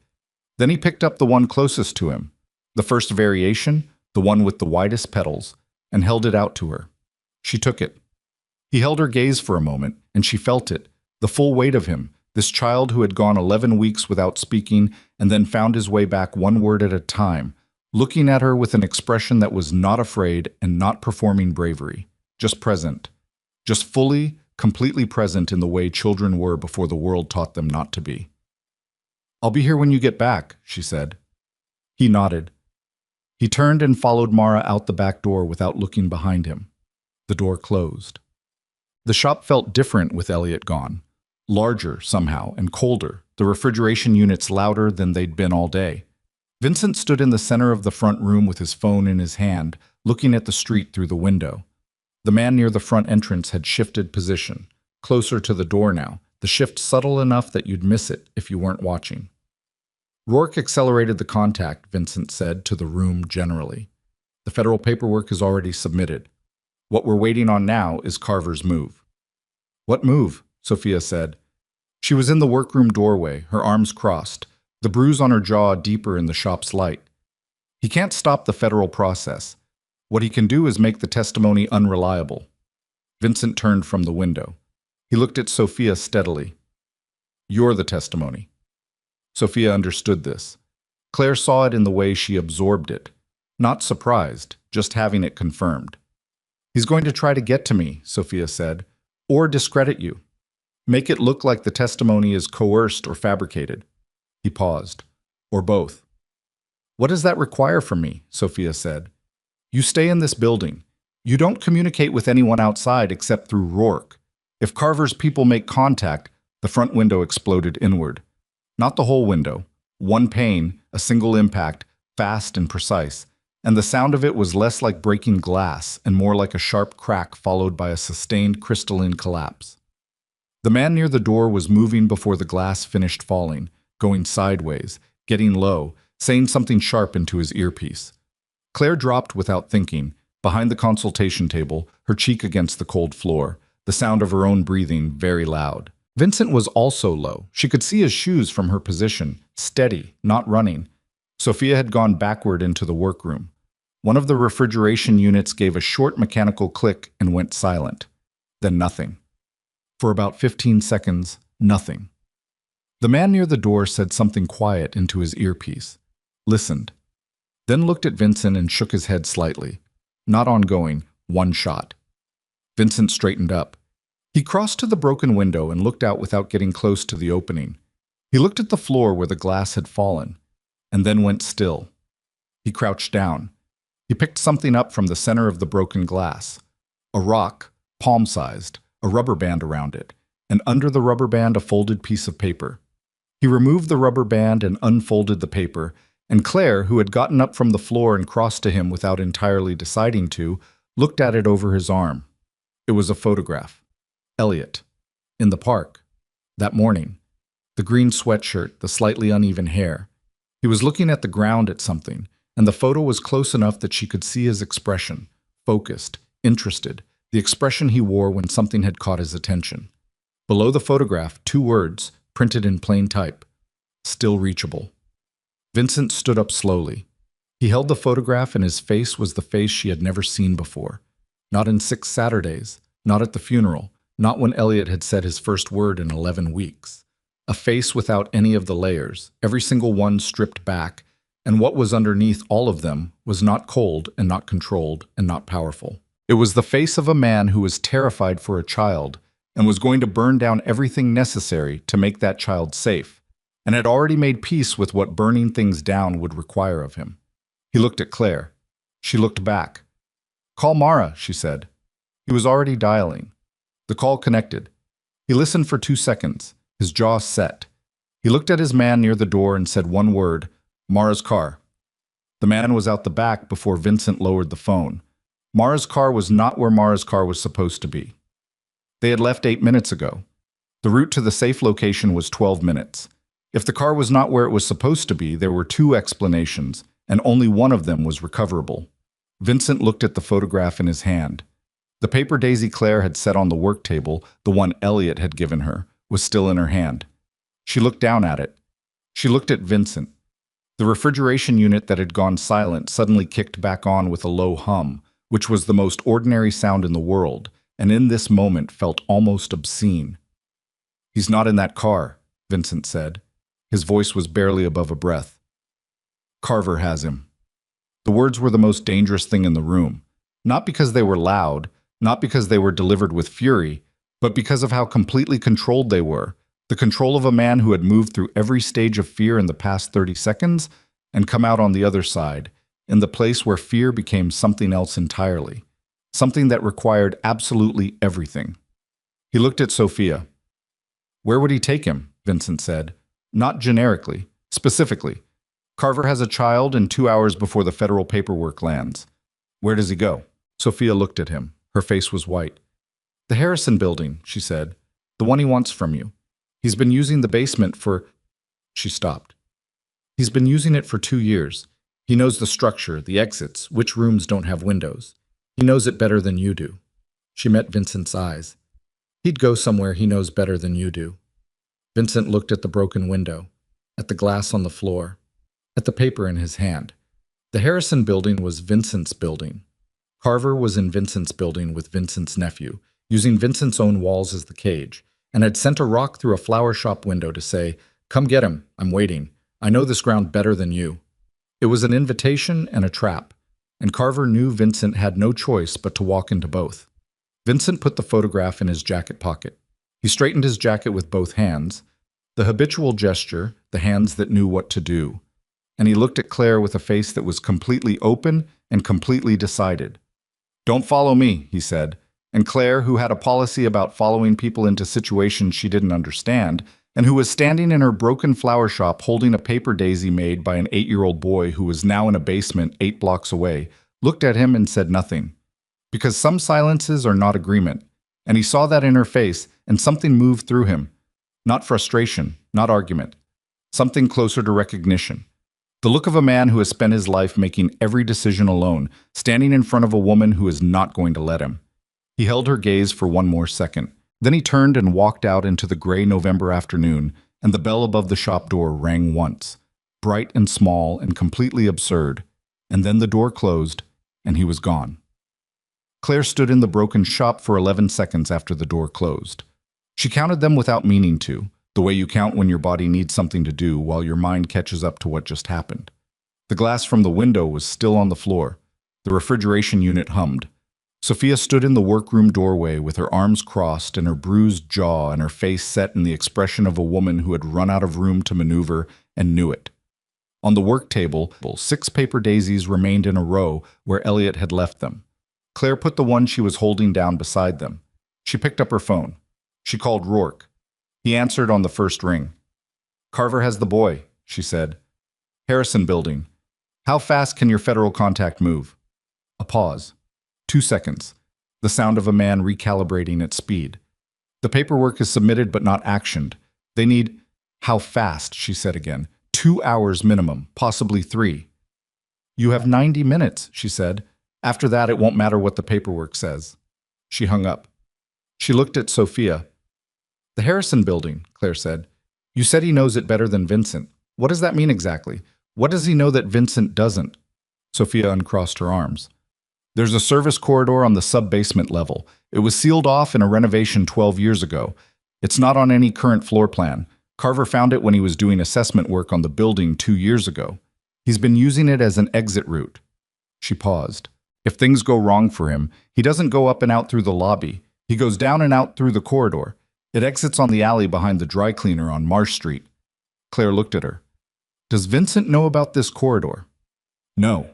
Then he picked up the one closest to him, the first variation, the one with the widest petals, and held it out to her. She took it. He held her gaze for a moment, and she felt it, the full weight of him, this child who had gone 11 weeks without speaking and then found his way back one word at a time, looking at her with an expression that was not afraid and not performing bravery, just present, just fully, completely present in the way children were before the world taught them not to be. I'll be here when you get back, she said. He nodded. He turned and followed Mara out the back door without looking behind him. The door closed. The shop felt different with Elliot gone. Larger, somehow, and colder, the refrigeration units louder than they'd been all day. Vincent stood in the center of the front room with his phone in his hand, looking at the street through the window. The man near the front entrance had shifted position, closer to the door now, the shift subtle enough that you'd miss it if you weren't watching. Rourke accelerated the contact, Vincent said to the room generally. The federal paperwork is already submitted. What we're waiting on now is Carver's move. What move? Sophia said. She was in the workroom doorway, her arms crossed, the bruise on her jaw deeper in the shop's light. He can't stop the federal process. What he can do is make the testimony unreliable. Vincent turned from the window. He looked at Sophia steadily. You're the testimony. Sophia understood this. Claire saw it in the way she absorbed it. Not surprised, just having it confirmed. He's going to try to get to me, Sophia said, or discredit you. Make it look like the testimony is coerced or fabricated. He paused. Or both. What does that require from me? Sophia said. You stay in this building. You don't communicate with anyone outside except through Rourke. If Carver's people make contact, the front window exploded inward. Not the whole window. One pane, a single impact, fast and precise, and the sound of it was less like breaking glass and more like a sharp crack followed by a sustained crystalline collapse. The man near the door was moving before the glass finished falling, going sideways, getting low, saying something sharp into his earpiece. Claire dropped without thinking, behind the consultation table, her cheek against the cold floor, the sound of her own breathing very loud. Vincent was also low. She could see his shoes from her position, steady, not running. Sophia had gone backward into the workroom. One of the refrigeration units gave a short mechanical click and went silent. Then nothing. For about 15 seconds, nothing. The man near the door said something quiet into his earpiece, listened, then looked at Vincent and shook his head slightly. Not ongoing, one shot. Vincent straightened up. He crossed to the broken window and looked out without getting close to the opening. He looked at the floor where the glass had fallen, and then went still. He crouched down. He picked something up from the center of the broken glass. A rock, palm-sized, a rubber band around it, and under the rubber band a folded piece of paper. He removed the rubber band and unfolded the paper, and Claire, who had gotten up from the floor and crossed to him without entirely deciding to, looked at it over his arm. It was a photograph. Elliot. In the park. That morning. The green sweatshirt, the slightly uneven hair. He was looking at the ground at something, and the photo was close enough that she could see his expression, focused, interested, the expression he wore when something had caught his attention. Below the photograph, 2 words, printed in plain type. Still reachable. Vincent stood up slowly. He held the photograph and his face was the face she had never seen before. Not in 6 Saturdays, not at the funeral, not when Elliot had said his first word in 11 weeks. A face without any of the layers, every single one stripped back, and what was underneath all of them was not cold and not controlled and not powerful. It was the face of a man who was terrified for a child and was going to burn down everything necessary to make that child safe, and had already made peace with what burning things down would require of him. He looked at Claire. She looked back. "Call Mara," she said. He was already dialing. The call connected. He listened for 2 seconds, his jaw set. He looked at his man near the door and said one word, "Mara's car." The man was out the back before Vincent lowered the phone. Mara's car was not where Mara's car was supposed to be. They had left 8 minutes ago. The route to the safe location was 12 minutes. If the car was not where it was supposed to be, there were 2 explanations, and only one of them was recoverable. Vincent looked at the photograph in his hand. The paper daisy Claire had set on the work table, the one Elliot had given her, was still in her hand. She looked down at it. She looked at Vincent. The refrigeration unit that had gone silent suddenly kicked back on with a low hum, which was the most ordinary sound in the world, and in this moment felt almost obscene. "He's not in that car," Vincent said. His voice was barely above a breath. "Carver has him." The words were the most dangerous thing in the room, not because they were loud, not because they were delivered with fury, but because of how completely controlled they were, The control of a man who had moved through every stage of fear in the past 30 seconds and come out on the other side, in the place where fear became something else entirely, something that required absolutely everything. He looked at Sophia. Where would he take him? Vincent said. Not generically, specifically. Carver has a child and 2 hours before the federal paperwork lands. Where does he go? Sophia looked at him. Her face was white. The Harrison building, she said. The one he wants from you. He's been using the basement for... She stopped. He's been using it for 2 years. He knows the structure, the exits, which rooms don't have windows. He knows it better than you do. She met Vincent's eyes. He'd go somewhere he knows better than you do. Vincent looked at the broken window, at the glass on the floor, at the paper in his hand. The Harrison building was Vincent's building. Carver was in Vincent's building with Vincent's nephew, using Vincent's own walls as the cage, and had sent a rock through a flower shop window to say, "Come get him, I'm waiting. I know this ground better than you." It was an invitation and a trap, and Carver knew Vincent had no choice but to walk into both. Vincent put the photograph in his jacket pocket. He straightened his jacket with both hands, the habitual gesture, the hands that knew what to do, and he looked at Claire with a face that was completely open and completely decided. "Don't follow me," he said, and Claire, who had a policy about following people into situations she didn't understand, and who was standing in her broken flower shop holding a paper daisy made by an 8-year-old boy who was now in a basement 8 blocks away, looked at him and said nothing. Because some silences are not agreement, and he saw that in her face, and something moved through him. Not frustration, not argument. Something closer to recognition. The look of a man who has spent his life making every decision alone, standing in front of a woman who is not going to let him. He held her gaze for one more second. Then he turned and walked out into the gray November afternoon, and the bell above the shop door rang once, bright and small and completely absurd, and then the door closed, and he was gone. Claire stood in the broken shop for 11 seconds after the door closed. She counted them without meaning to, the way you count when your body needs something to do while your mind catches up to what just happened. The glass from the window was still on the floor. The refrigeration unit hummed. Sophia stood in the workroom doorway with her arms crossed and her bruised jaw and her face set in the expression of a woman who had run out of room to maneuver and knew it. On the work table, 6 paper daisies remained in a row where Elliot had left them. Claire put the one she was holding down beside them. She picked up her phone. She called Rourke. He answered on the first ring. "Carver has the boy," she said. "Harrison building. How fast can your federal contact move?" A pause. 2 seconds. The sound of a man recalibrating at speed. "The paperwork is submitted but not actioned. They need..." "How fast?" she said again. 2 hours minimum, possibly 3. "You have 90 minutes," she said. "After that, it won't matter what the paperwork says." She hung up. She looked at Sophia. "The Harrison building," Claire said. "You said he knows it better than Vincent. What does that mean exactly? What does he know that Vincent doesn't?" Sophia uncrossed her arms. "There's a service corridor on the sub-basement level. It was sealed off in a renovation 12 years ago. It's not on any current floor plan. Carver found it when he was doing assessment work on the building 2 years ago. He's been using it as an exit route." She paused. "If things go wrong for him, he doesn't go up and out through the lobby. He goes down and out through the corridor. It exits on the alley behind the dry cleaner on Marsh Street." Claire looked at her. "Does Vincent know about this corridor?" "No."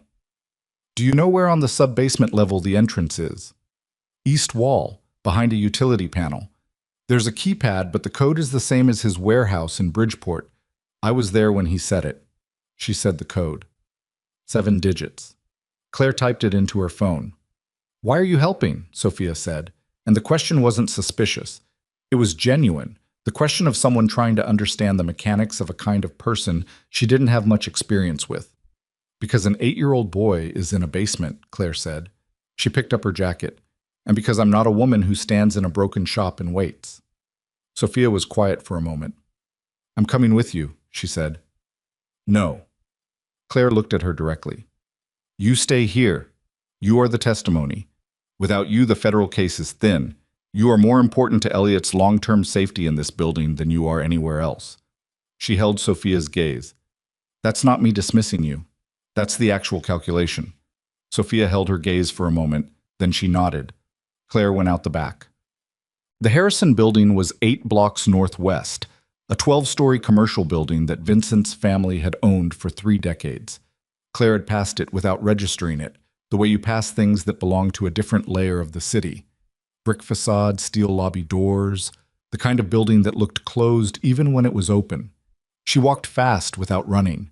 "Do you know where on the sub-basement level the entrance is?" "East wall, behind a utility panel. There's a keypad, but the code is the same as his warehouse in Bridgeport. I was there when he said it." She said the code. 7 digits. Claire typed it into her phone. "Why are you helping?" Sophia said, and the question wasn't suspicious. It was genuine, the question of someone trying to understand the mechanics of a kind of person she didn't have much experience with. "Because an 8-year-old boy is in a basement," Claire said. She picked up her jacket. "And because I'm not a woman who stands in a broken shop and waits." Sophia was quiet for a moment. "I'm coming with you," she said. "No." Claire looked at her directly. "You stay here. You are the testimony. Without you, the federal case is thin. You are more important to Elliot's long-term safety in this building than you are anywhere else." She held Sophia's gaze. "That's not me dismissing you. That's the actual calculation." Sophia held her gaze for a moment, then she nodded. Claire went out the back. The Harrison building was 8 blocks northwest, a 12-story commercial building that Vincent's family had owned for 3 decades. Claire had passed it without registering it, the way you pass things that belong to a different layer of the city. Brick facade, steel lobby doors, the kind of building that looked closed even when it was open. She walked fast without running.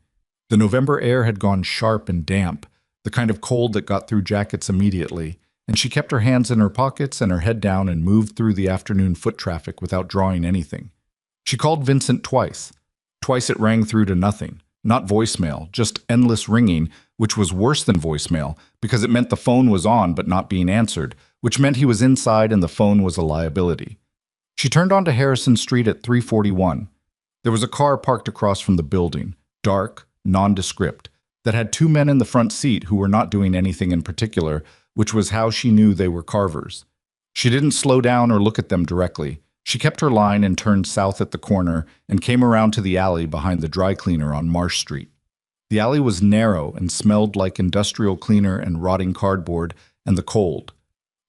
The November air had gone sharp and damp, the kind of cold that got through jackets immediately, and she kept her hands in her pockets and her head down and moved through the afternoon foot traffic without drawing anything. She called Vincent twice. Twice it rang through to nothing. Not voicemail, just endless ringing, which was worse than voicemail because it meant the phone was on but not being answered, which meant he was inside and the phone was a liability. She turned onto Harrison Street at 341. There was a car parked across from the building, dark, nondescript, that had 2 men in the front seat who were not doing anything in particular, which was how she knew they were Carvers. She didn't slow down or look at them directly. She kept her line and turned south at the corner and came around to the alley behind the dry cleaner on Marsh Street. The alley was narrow and smelled like industrial cleaner and rotting cardboard and the cold.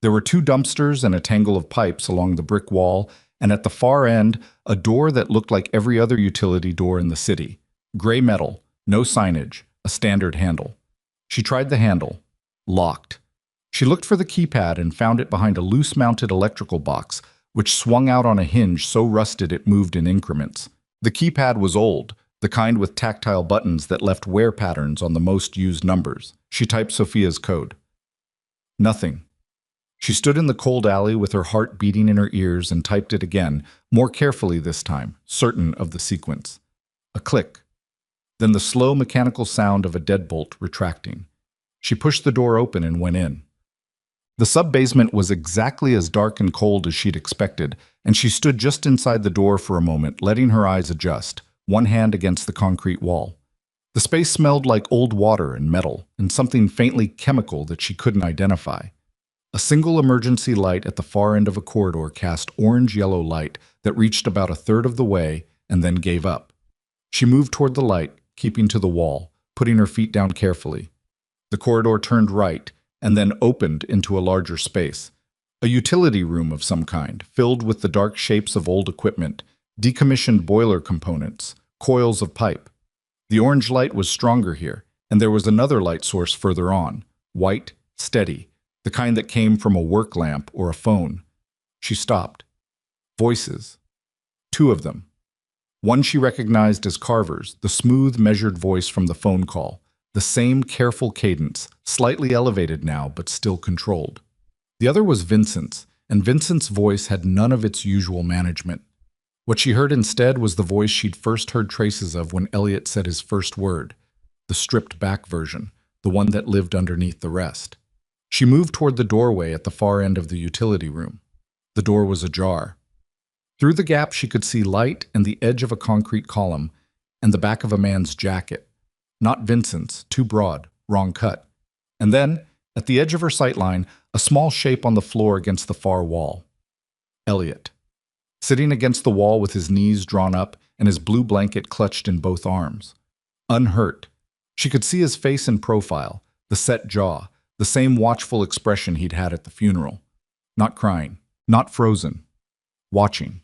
There were 2 dumpsters and a tangle of pipes along the brick wall, and at the far end, a door that looked like every other utility door in the city. Gray metal, no signage, a standard handle. She tried the handle. Locked. She looked for the keypad and found it behind a loose-mounted electrical box, which swung out on a hinge so rusted it moved in increments. The keypad was old, the kind with tactile buttons that left wear patterns on the most used numbers. She typed Sophia's code. Nothing. She stood in the cold alley with her heart beating in her ears and typed it again, more carefully this time, certain of the sequence. A click. Then the slow mechanical sound of a deadbolt retracting. She pushed the door open and went in. The sub-basement was exactly as dark and cold as she'd expected, and she stood just inside the door for a moment, letting her eyes adjust, one hand against the concrete wall. The space smelled like old water and metal, and something faintly chemical that she couldn't identify. A single emergency light at the far end of a corridor cast orange-yellow light that reached about a third of the way and then gave up. She moved toward the light, keeping to the wall, putting her feet down carefully. The corridor turned right, and then opened into a larger space. A utility room of some kind, filled with the dark shapes of old equipment, decommissioned boiler components, coils of pipe. The orange light was stronger here, and there was another light source further on, white, steady, the kind that came from a work lamp or a phone. She stopped. Voices. 2 of them. One she recognized as Carver's, the smooth, measured voice from the phone call. The same careful cadence, slightly elevated now, but still controlled. The other was Vincent's, and Vincent's voice had none of its usual management. What she heard instead was the voice she'd first heard traces of when Elliot said his first word, the stripped-back version, the one that lived underneath the rest. She moved toward the doorway at the far end of the utility room. The door was ajar. Through the gap she could see light and the edge of a concrete column, and the back of a man's jacket. Not Vincent's, too broad, wrong cut. And then, at the edge of her sightline, a small shape on the floor against the far wall. Elliot. Sitting against the wall with his knees drawn up and his blue blanket clutched in both arms. Unhurt. She could see his face in profile, the set jaw, the same watchful expression he'd had at the funeral. Not crying, not frozen. Watching.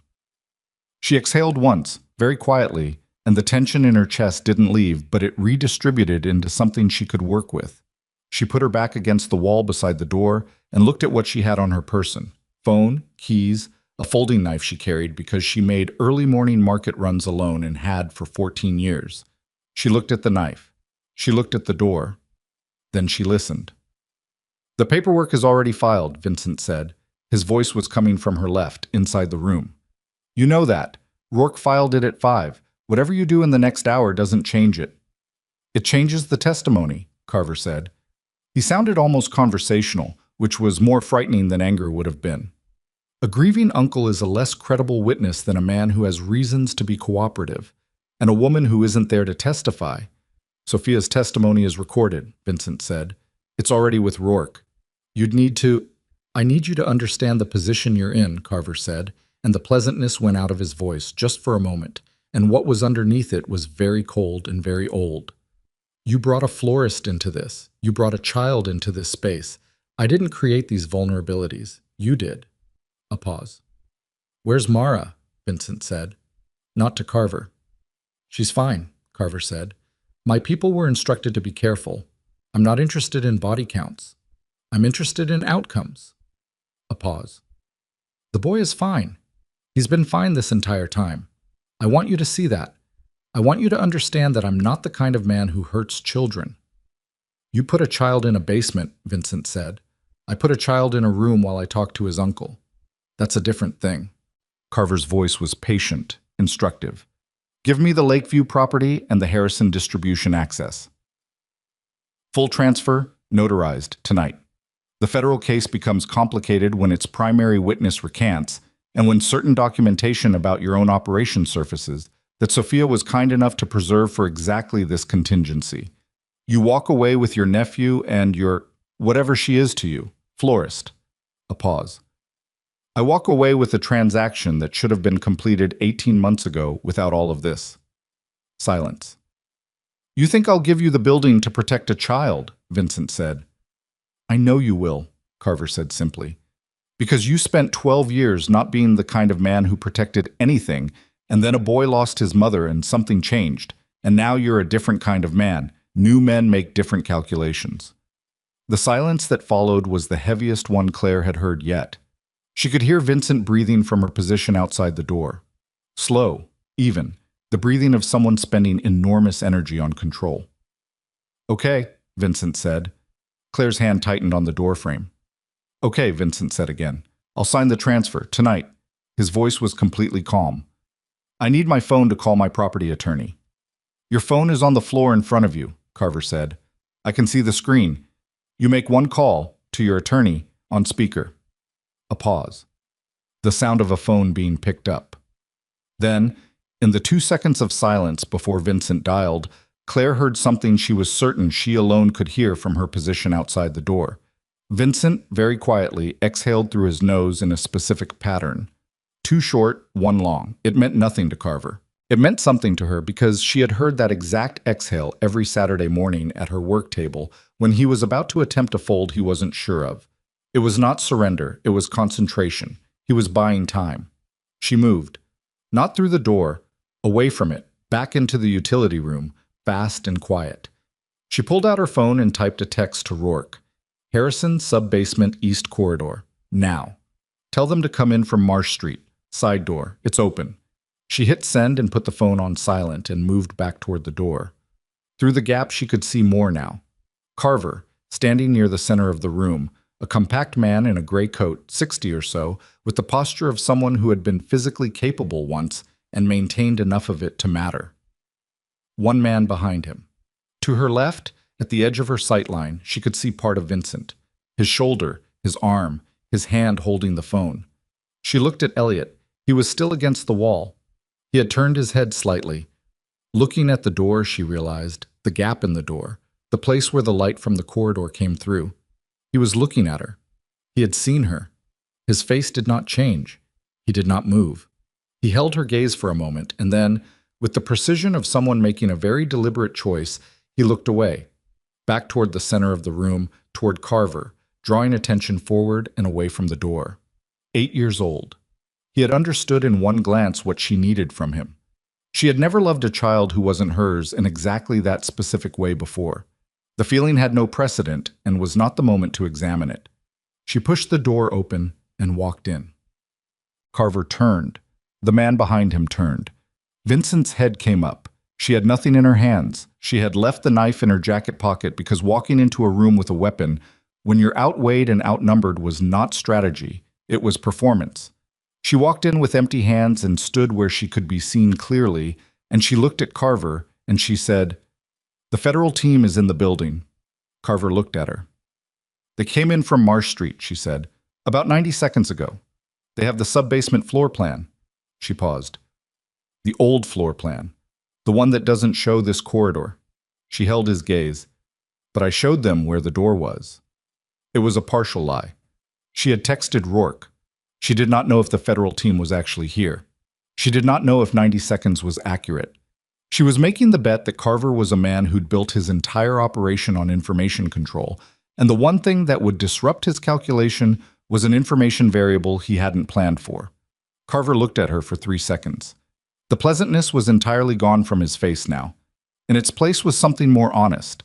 She exhaled once, very quietly, and the tension in her chest didn't leave, but it redistributed into something she could work with. She put her back against the wall beside the door and looked at what she had on her person. Phone, keys, a folding knife she carried because she made early morning market runs alone and had for 14 years. She looked at the knife. She looked at the door. Then she listened. "The paperwork is already filed," Vincent said. His voice was coming from her left, inside the room. "You know that. Rourke filed it at 5. Whatever you do in the next hour doesn't change it." "It changes the testimony," Carver said. He sounded almost conversational, which was more frightening than anger would have been. A grieving uncle is a less credible witness than a man who has reasons to be cooperative, and a woman who isn't there to testify. "Sophia's testimony is recorded," Vincent said. "It's already with Rourke. You'd need to—" "I need you to understand the position you're in," Carver said, and the pleasantness went out of his voice just for a moment, and what was underneath it was very cold and very old. "You brought a florist into this. You brought a child into this space. I didn't create these vulnerabilities. You did." A pause. "Where's Mara?" Vincent said. not to Carver. "She's fine," Carver said. "My people were instructed to be careful. I'm not interested in body counts. I'm interested in outcomes." A pause. "The boy is fine. He's been fine this entire time. I want you to see that. I want you to understand that I'm not the kind of man who hurts children." "You put a child in a basement," Vincent said. "I put a child in a room while I talked to his uncle. That's a different thing." Carver's voice was patient, instructive. "Give me the Lakeview property and the Harrison distribution access. Full transfer, notarized, tonight. The federal case becomes complicated when its primary witness recants, and when certain documentation about your own operation surfaces that Sophia was kind enough to preserve for exactly this contingency. You walk away with your nephew and your, whatever she is to you, florist." A pause. "I walk away with a transaction that should have been completed 18 months ago without all of this." Silence. "You think I'll give you the building to protect a child?" Vincent said. "I know you will," Carver said simply. "Because you spent 12 years not being the kind of man who protected anything, and then a boy lost his mother and something changed, and now you're a different kind of man. New men make different calculations." The silence that followed was the heaviest one Claire had heard yet. She could hear Vincent breathing from her position outside the door. Slow, even, the breathing of someone spending enormous energy on control. "Okay," Vincent said. Claire's hand tightened on the doorframe. "Okay," Vincent said again. "I'll sign the transfer, tonight." His voice was completely calm. "I need my phone to call my property attorney." "Your phone is on the floor in front of you," Carver said. "I can see the screen. You make one call, to your attorney, on speaker." A pause. The sound of a phone being picked up. Then, in the 2 seconds of silence before Vincent dialed, Claire heard something she was certain she alone could hear from her position outside the door. Vincent, very quietly, exhaled through his nose in a specific pattern. 2 short, 1 long. It meant nothing to Carver. It meant something to her because she had heard that exact exhale every Saturday morning at her work table when he was about to attempt a fold he wasn't sure of. It was not surrender, it was concentration. He was buying time. She moved. Not through the door, away from it, back into the utility room, fast and quiet. She pulled out her phone and typed a text to Rourke. "Harrison, sub-basement, east corridor. Now. Tell them to come in from Marsh Street. Side door. It's open." She hit send and put the phone on silent and moved back toward the door. Through the gap she could see more now. Carver, standing near the center of the room, a compact man in a gray coat, 60 or so, with the posture of someone who had been physically capable once and maintained enough of it to matter. One man behind him. To her left, at the edge of her sightline, she could see part of Vincent. His shoulder, his arm, his hand holding the phone. She looked at Elliot. He was still against the wall. He had turned his head slightly. Looking at the door, she realized, the gap in the door, the place where the light from the corridor came through. He was looking at her. He had seen her. His face did not change. He did not move. He held her gaze for a moment, and then, with the precision of someone making a very deliberate choice, he looked away, back toward the center of the room, toward Carver, drawing attention forward and away from the door. 8 years old. He had understood in one glance what she needed from him. She had never loved a child who wasn't hers in exactly that specific way before. The feeling had no precedent and was not the moment to examine it. She pushed the door open and walked in. Carver turned. The man behind him turned. Vincent's head came up. She had nothing in her hands. She had left the knife in her jacket pocket because walking into a room with a weapon, when you're outweighed and outnumbered, was not strategy. It was performance. She walked in with empty hands and stood where she could be seen clearly, and she looked at Carver, and she said, "The federal team is in the building." Carver looked at her. "They came in from Marsh Street," she said, "about 90 seconds ago. They have the sub-basement floor plan." She paused. "The old floor plan. The one that doesn't show this corridor." She held his gaze. "But I showed them where the door was." It was a partial lie. She had texted Rourke. She did not know if the federal team was actually here. She did not know if 90 seconds was accurate. She was making the bet that Carver was a man who'd built his entire operation on information control, and the one thing that would disrupt his calculation was an information variable he hadn't planned for. Carver looked at her for 3 seconds. The pleasantness was entirely gone from his face now. In its place was something more honest,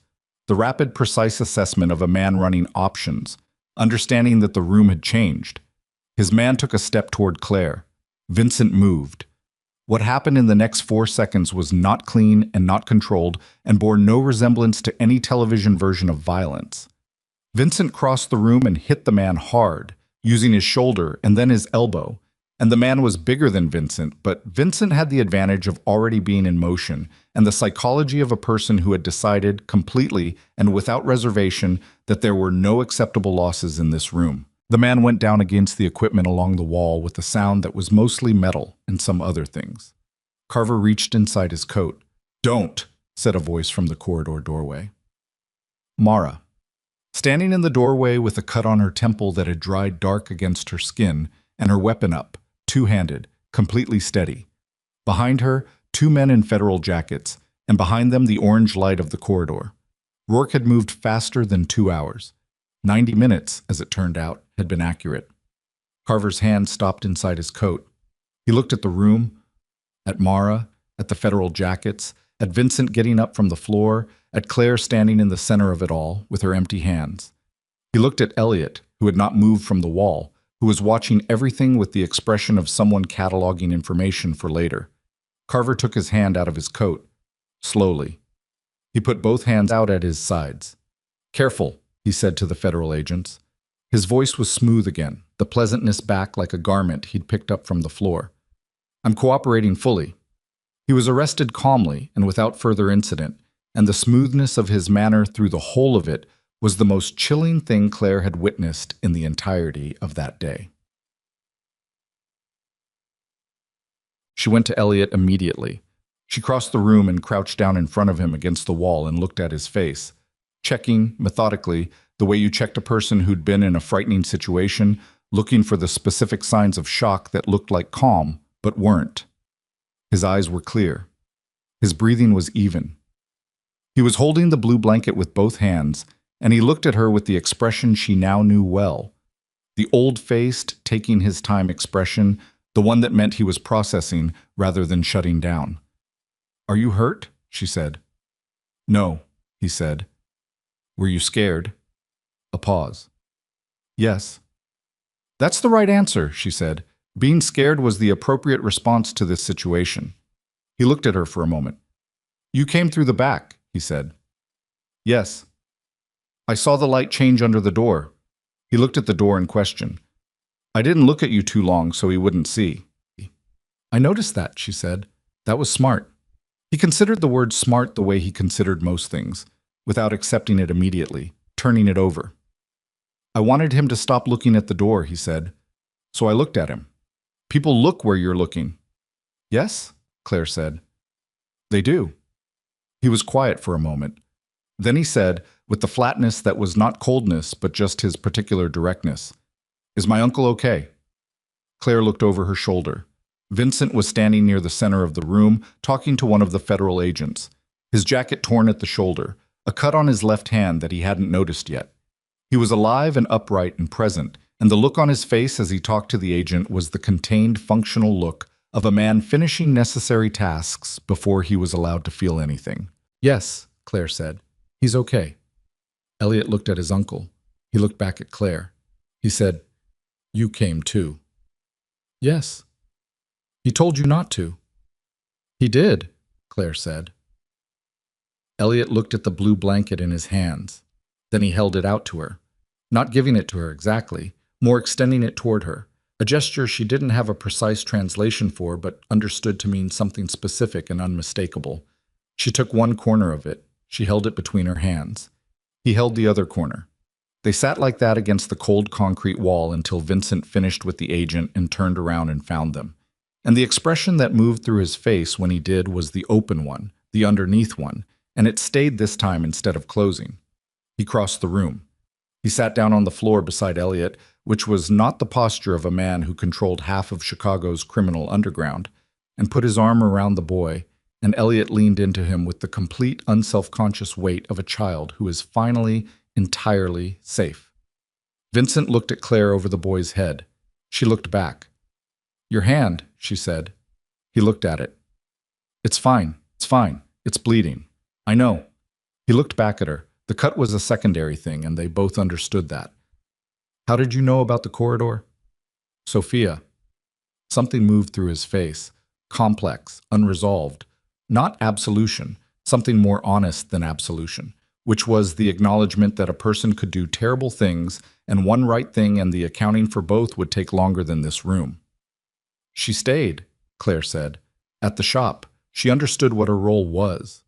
the rapid, precise assessment of a man running options, understanding that the room had changed. His man took a step toward Claire. Vincent moved. What happened in the next 4 seconds was not clean and not controlled and bore no resemblance to any television version of violence. Vincent crossed the room and hit the man hard, using his shoulder and then his elbow. And the man was bigger than Vincent, but Vincent had the advantage of already being in motion and the psychology of a person who had decided completely and without reservation that there were no acceptable losses in this room. The man went down against the equipment along the wall with a sound that was mostly metal and some other things. Carver reached inside his coat. "Don't," said a voice from the corridor doorway. Mara. Standing in the doorway with a cut on her temple that had dried dark against her skin and her weapon up, two-handed, completely steady. Behind her, 2 men in federal jackets, and behind them the orange light of the corridor. Rourke had moved faster than 2 hours. 90 minutes, as it turned out, had been accurate. Carver's hand stopped inside his coat. He looked at the room, at Mara, at the federal jackets, at Vincent getting up from the floor, at Claire standing in the center of it all, with her empty hands. He looked at Elliot, who had not moved from the wall, who was watching everything with the expression of someone cataloging information for later. Carver took his hand out of his coat, slowly. He put both hands out at his sides. "Careful," he said to the federal agents. His voice was smooth again, the pleasantness back like a garment he'd picked up from the floor. "I'm cooperating fully." He was arrested calmly and without further incident, and the smoothness of his manner through the whole of it was the most chilling thing Claire had witnessed in the entirety of that day. She went to Elliot immediately. She crossed the room and crouched down in front of him against the wall and looked at his face, checking, methodically, the way you checked a person who'd been in a frightening situation, looking for the specific signs of shock that looked like calm, but weren't. His eyes were clear. His breathing was even. He was holding the blue blanket with both hands, and he looked at her with the expression she now knew well. The old-faced, taking his time expression, the one that meant he was processing rather than shutting down. "Are you hurt?" she said. "No," he said. "Were you scared?" A pause. "Yes." "That's the right answer," she said. Being scared was the appropriate response to this situation. He looked at her for a moment. "You came through the back," he said. "Yes." "I saw the light change under the door." He looked at the door in question. "I didn't look at you too long so he wouldn't see." "I noticed that," she said. "That was smart." He considered the word smart the way he considered most things, without accepting it immediately, turning it over. "I wanted him to stop looking at the door," he said. "So I looked at him." "People look where you're looking." "Yes?" Claire said. "They do." He was quiet for a moment. Then he said, with the flatness that was not coldness but just his particular directness, "Is my uncle okay?" Claire looked over her shoulder. Vincent was standing near the center of the room, talking to one of the federal agents, his jacket torn at the shoulder, a cut on his left hand that he hadn't noticed yet. He was alive and upright and present, and the look on his face as he talked to the agent was the contained, functional look of a man finishing necessary tasks before he was allowed to feel anything. "Yes," Claire said. "He's okay." Elliot looked at his uncle. He looked back at Claire. He said, "You came too." "Yes." "He told you not to." "He did," Claire said. Elliot looked at the blue blanket in his hands. Then he held it out to her, not giving it to her exactly, more extending it toward her, a gesture she didn't have a precise translation for but understood to mean something specific and unmistakable. She took one corner of it. She held it between her hands. He held the other corner. They sat like that against the cold concrete wall until Vincent finished with the agent and turned around and found them. And the expression that moved through his face when he did was the open one, the underneath one, and it stayed this time instead of closing. He crossed the room. He sat down on the floor beside Elliot, which was not the posture of a man who controlled half of Chicago's criminal underground, and put his arm around the boy, and Elliot leaned into him with the complete, unselfconscious weight of a child who is finally, entirely safe. Vincent looked at Claire over the boy's head. She looked back. "Your hand," she said. He looked at it. It's fine. It's fine. It's bleeding. I know. He looked back at her. The cut was a secondary thing, and they both understood that. How did you know about the corridor? Sophia. Something moved through his face. Complex, unresolved. Not absolution, something more honest than absolution, which was the acknowledgement that a person could do terrible things, and one right thing and the accounting for both would take longer than this room. She stayed, Claire said. At the shop, she understood what her role was.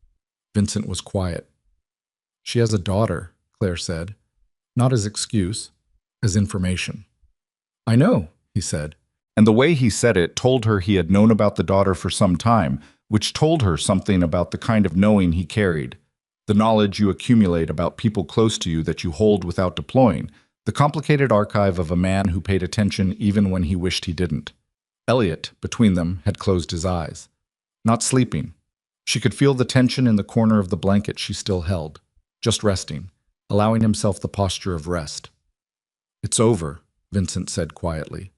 Vincent was quiet. She has a daughter, Claire said. Not as excuse, as information. I know, he said. And the way he said it told her he had known about the daughter for some time, which told her something about the kind of knowing he carried. The knowledge you accumulate about people close to you that you hold without deploying, the complicated archive of a man who paid attention even when he wished he didn't. Elliot, between them, had closed his eyes. Not sleeping. She could feel the tension in the corner of the blanket she still held, just resting, allowing himself the posture of rest. It's over, Vincent said quietly,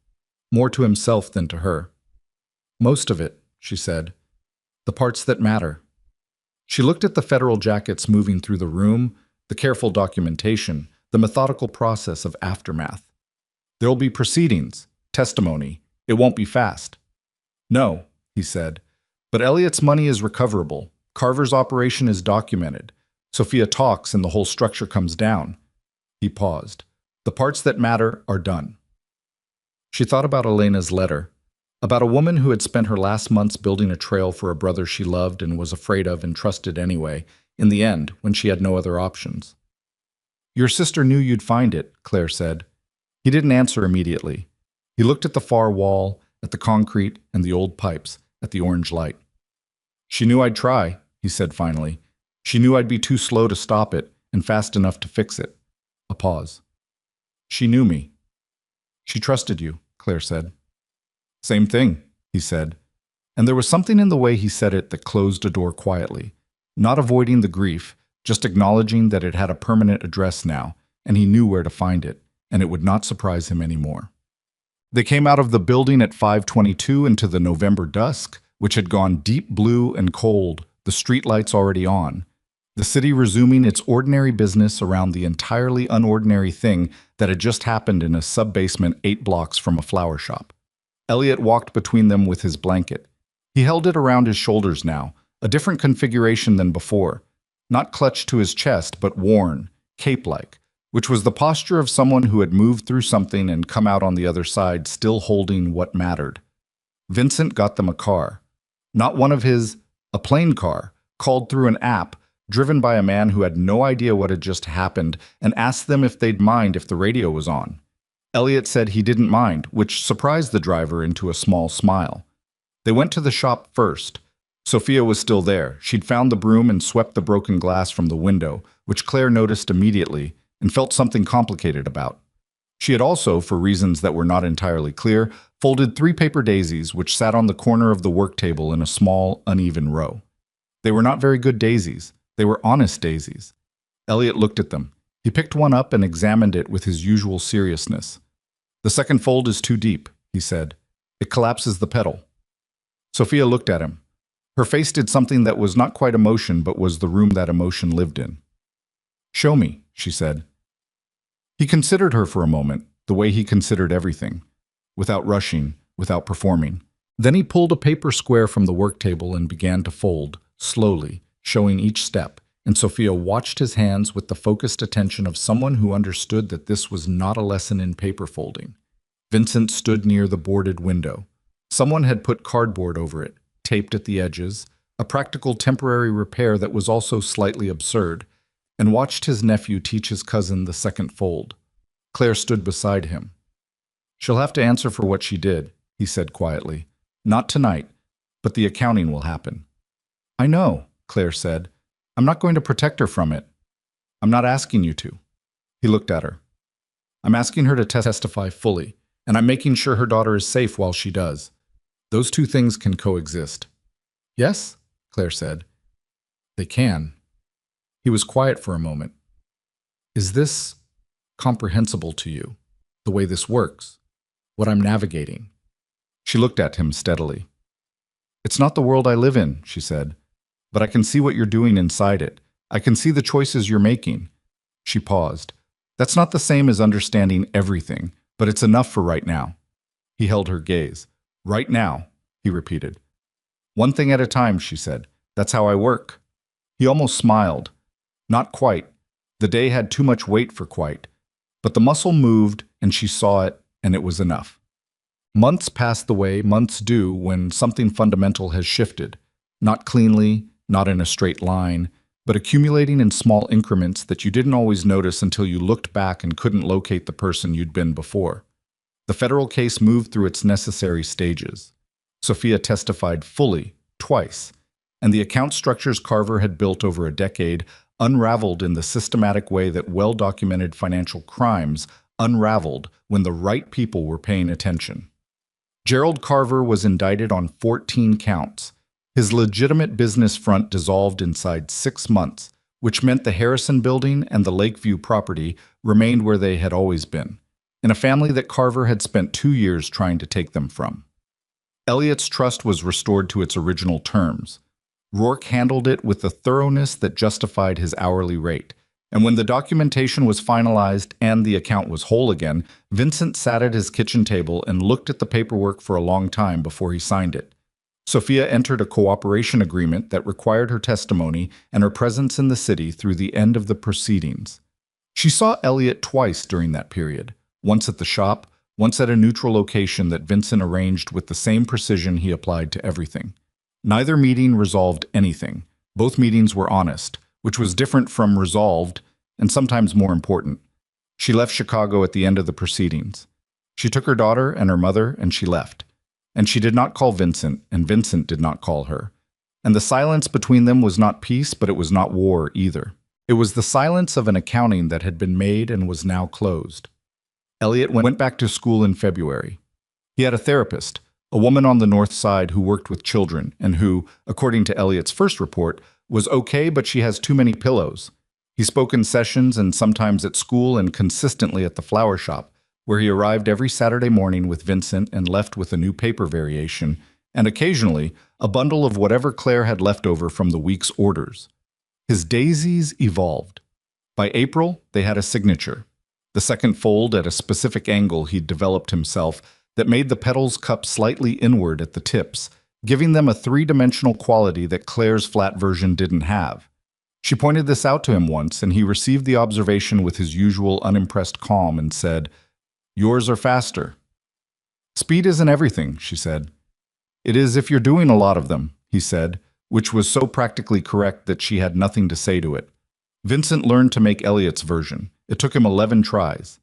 more to himself than to her. Most of it, she said. The parts that matter. She looked at the federal jackets moving through the room, the careful documentation, the methodical process of aftermath. There'll be proceedings, testimony. It won't be fast. No, he said. But Elliot's money is recoverable. Carver's operation is documented. Sophia talks and the whole structure comes down. He paused. The parts that matter are done. She thought about Elena's letter, about a woman who had spent her last months building a trail for a brother she loved and was afraid of and trusted anyway, in the end, when she had no other options. Your sister knew you'd find it, Claire said. He didn't answer immediately. He looked at the far wall, at the concrete and the old pipes, at the orange light. She knew I'd try, he said finally. She knew I'd be too slow to stop it and fast enough to fix it. A pause. She knew me. She trusted you, Claire said. Same thing, he said. And there was something in the way he said it that closed a door quietly, not avoiding the grief, just acknowledging that it had a permanent address now, and he knew where to find it, and it would not surprise him anymore. They came out of the building at 5:22 into the November dusk, which had gone deep blue and cold, the streetlights already on. The city resuming its ordinary business around the entirely unordinary thing that had just happened in a sub-basement 8 blocks from a flower shop. Elliot walked between them with his blanket. He held it around his shoulders now, a different configuration than before, not clutched to his chest but worn, cape-like, which was the posture of someone who had moved through something and come out on the other side still holding what mattered. Vincent got them a car. Not one of his, a plane car, called through an app, driven by a man who had no idea what had just happened, and asked them if they'd mind if the radio was on. Elliot said he didn't mind, which surprised the driver into a small smile. They went to the shop first. Sophia was still there. She'd found the broom and swept the broken glass from the window, which Claire noticed immediately and felt something complicated about. She had also, for reasons that were not entirely clear, folded 3 paper daisies which sat on the corner of the work table in a small, uneven row. They were not very good daisies. They were honest daisies. Elliot looked at them. He picked one up and examined it with his usual seriousness. The second fold is too deep, he said. It collapses the petal. Sophia looked at him. Her face did something that was not quite emotion, but was the room that emotion lived in. Show me, she said. He considered her for a moment, the way he considered everything, without rushing, without performing. Then he pulled a paper square from the work table and began to fold, slowly, showing each step, and Sophia watched his hands with the focused attention of someone who understood that this was not a lesson in paper folding. Vincent stood near the boarded window. Someone had put cardboard over it, taped at the edges, a practical temporary repair that was also slightly absurd, and watched his nephew teach his cousin the second fold. Claire stood beside him. She'll have to answer for what she did, he said quietly. Not tonight, but the accounting will happen. I know, Claire said. I'm not going to protect her from it. I'm not asking you to. He looked at her. I'm asking her to testify fully, and I'm making sure her daughter is safe while she does. Those two things can coexist. Yes, Claire said. They can. He was quiet for a moment. Is this comprehensible to you, the way this works, what I'm navigating? She looked at him steadily. It's not the world I live in, she said, but I can see what you're doing inside it. I can see the choices you're making. She paused. That's not the same as understanding everything, but it's enough for right now. He held her gaze. Right now, he repeated. One thing at a time, she said. That's how I work. He almost smiled. Not quite. The day had too much weight for quite. But the muscle moved, and she saw it, and it was enough. Months passed the way months do when something fundamental has shifted. Not cleanly, not in a straight line, but accumulating in small increments that you didn't always notice until you looked back and couldn't locate the person you'd been before. The federal case moved through its necessary stages. Sophia testified fully, twice, and the account structures Carver had built over a decade unraveled in the systematic way that well-documented financial crimes unraveled when the right people were paying attention. Gerald Carver was indicted on 14 counts. His legitimate business front dissolved inside 6 months, which meant the Harrison Building and the Lakeview property remained where they had always been, in a family that Carver had spent 2 years trying to take them from. Elliot's trust was restored to its original terms. Rourke handled it with the thoroughness that justified his hourly rate, and when the documentation was finalized and the account was whole again, Vincent sat at his kitchen table and looked at the paperwork for a long time before he signed it. Sophia entered a cooperation agreement that required her testimony and her presence in the city through the end of the proceedings. She saw Elliot twice during that period, once at the shop, once at a neutral location that Vincent arranged with the same precision he applied to everything. Neither meeting resolved anything. Both meetings were honest, which was different from resolved and sometimes more important. She left Chicago at the end of the proceedings. She took her daughter and her mother and she left. And she did not call Vincent, and Vincent did not call her. And the silence between them was not peace, but it was not war either. It was the silence of an accounting that had been made and was now closed. Elliot went back to school in February. He had a therapist, a woman on the North Side who worked with children and who, according to Elliot's first report, was okay but she has too many pillows. He spoke in sessions and sometimes at school and consistently at the flower shop, where he arrived every Saturday morning with Vincent and left with a new paper variation, and occasionally a bundle of whatever Claire had left over from the week's orders. His daisies evolved. By April, they had a signature, the second fold at a specific angle he'd developed himself that made the petals cup slightly inward at the tips, giving them a three-dimensional quality that Claire's flat version didn't have. She pointed this out to him once, and he received the observation with his usual unimpressed calm and said, "Yours are faster." "Speed isn't everything," she said. "It is if you're doing a lot of them," he said, which was so practically correct that she had nothing to say to it. Vincent learned to make Elliot's version. It took him 11 tries.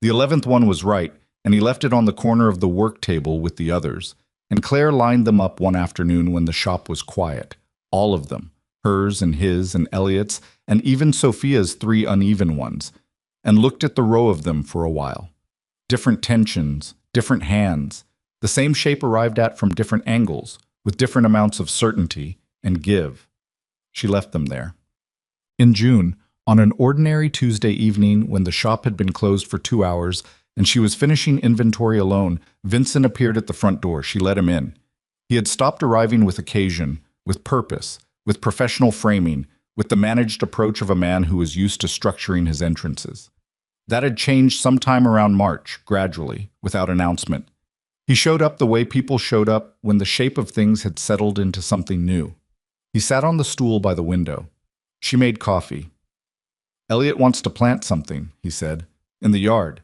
The 11th one was right, and he left it on the corner of the work table with the others, and Claire lined them up one afternoon when the shop was quiet, all of them, hers and his and Elliot's, and even Sophia's 3 uneven ones, and looked at the row of them for a while. Different tensions, different hands, the same shape arrived at from different angles, with different amounts of certainty and give. She left them there. In June, on an ordinary Tuesday evening when the shop had been closed for 2 hours and she was finishing inventory alone, Vincent appeared at the front door. She let him in. He had stopped arriving with occasion, with purpose, with professional framing, with the managed approach of a man who was used to structuring his entrances. That had changed sometime around March, gradually, without announcement. He showed up the way people showed up when the shape of things had settled into something new. He sat on the stool by the window. She made coffee. "Elliot wants to plant something," he said, "in the yard.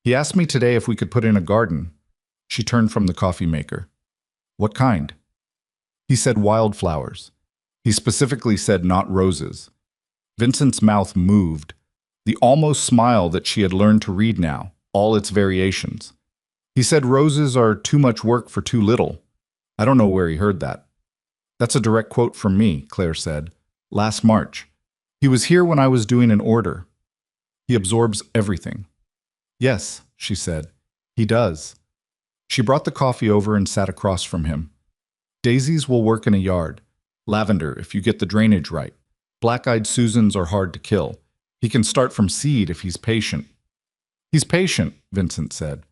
He asked me today if we could put in a garden." She turned from the coffee maker. "What kind?" He said wildflowers. He specifically said not roses. Vincent's mouth moved, the almost smile that she had learned to read now, all its variations. He said roses are too much work for too little. I don't know where he heard that. "That's a direct quote from me," Claire said. "Last March. He was here when I was doing an order. He absorbs everything." "Yes," she said. "He does." She brought the coffee over and sat across from him. "Daisies will work in a yard. Lavender, if you get the drainage right. Black-eyed Susans are hard to kill. He can start from seed if he's patient." "He's patient," Vincent said.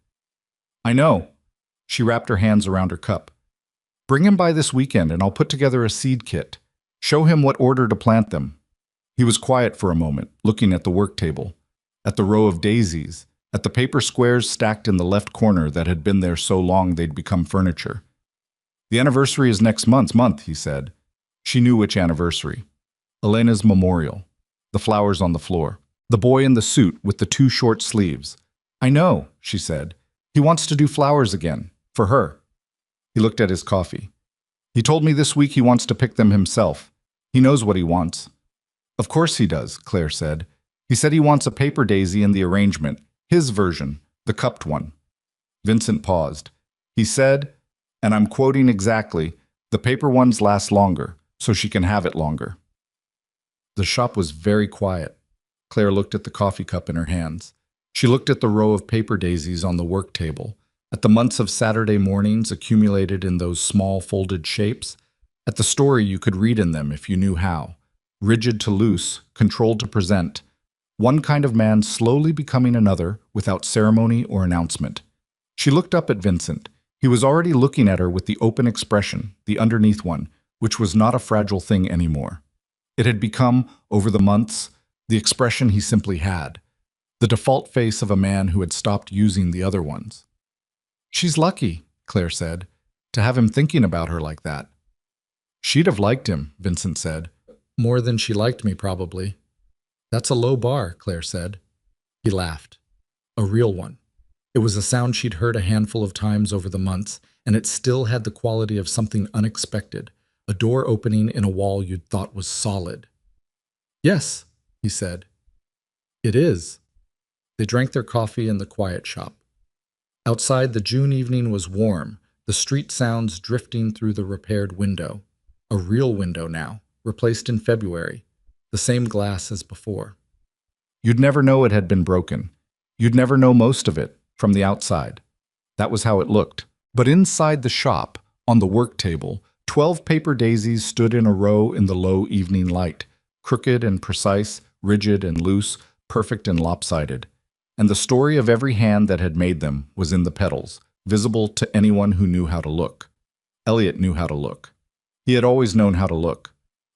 "I know." She wrapped her hands around her cup. Bring him by this weekend and I'll put together a seed kit. Show him what order to plant them. He was quiet for a moment, looking at the work table, at the row of daisies, at the paper squares stacked in the left corner that had been there so long they'd become furniture. The anniversary is next month, he said. She knew which anniversary. Elena's memorial. The flowers on the floor. The boy in the suit with the two short sleeves. I know, she said. He wants to do flowers again. For her. He looked at his coffee. He told me this week he wants to pick them himself. He knows what he wants. Of course he does, Claire said. He said he wants a paper daisy in the arrangement, his version, the cupped one. Vincent paused. He said, and I'm quoting exactly, the paper ones last longer, so she can have it longer. The shop was very quiet. Claire looked at the coffee cup in her hands. She looked at the row of paper daisies on the work table, at the months of Saturday mornings accumulated in those small folded shapes, at the story you could read in them if you knew how, rigid to loose, controlled to present, one kind of man slowly becoming another without ceremony or announcement. She looked up at Vincent. He was already looking at her with the open expression, the underneath one, which was not a fragile thing anymore. It had become, over the months, the expression he simply had, the default face of a man who had stopped using the other ones. She's lucky, Claire said, to have him thinking about her like that. She'd have liked him, Vincent said. More than she liked me, probably. That's a low bar, Claire said. He laughed. A real one. It was a sound she'd heard a handful of times over the months, and it still had the quality of something unexpected, a door opening in a wall you'd thought was solid. Yes, he said. It is. They drank their coffee in the quiet shop. Outside, the June evening was warm, the street sounds drifting through the repaired window. A real window now, replaced in February, the same glass as before. You'd never know it had been broken. You'd never know most of it from the outside. That was how it looked. But inside the shop, on the work table, 12 paper daisies stood in a row in the low evening light, crooked and precise, rigid and loose, perfect and lopsided. And the story of every hand that had made them was in the petals, visible to anyone who knew how to look. Elliot knew how to look. He had always known how to look.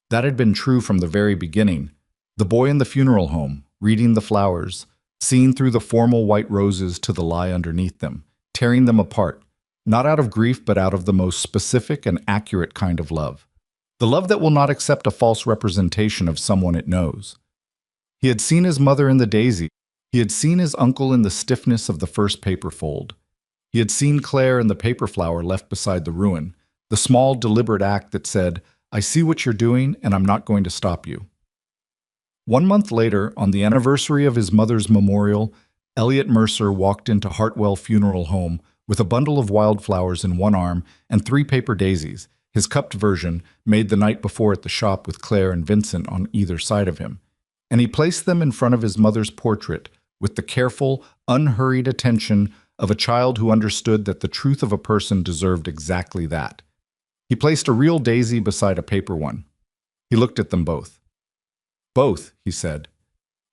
That had been true from the very beginning. The boy in the funeral home, reading the flowers, seeing through the formal white roses to the lie underneath them, tearing them apart, not out of grief but out of the most specific and accurate kind of love. The love that will not accept a false representation of someone it knows. He had seen his mother in the daisy. He had seen his uncle in the stiffness of the first paper fold. He had seen Claire in the paper flower left beside the ruin, the small, deliberate act that said, I see what you're doing and I'm not going to stop you. 1 month later, on the anniversary of his mother's memorial, Elliot Mercer walked into Hartwell Funeral Home with a bundle of wildflowers in one arm and 3 paper daisies, his cupped version, made the night before at the shop with Claire and Vincent on either side of him. And he placed them in front of his mother's portrait with the careful, unhurried attention of a child who understood that the truth of a person deserved exactly that. He placed a real daisy beside a paper one. He looked at them both. Both, he said.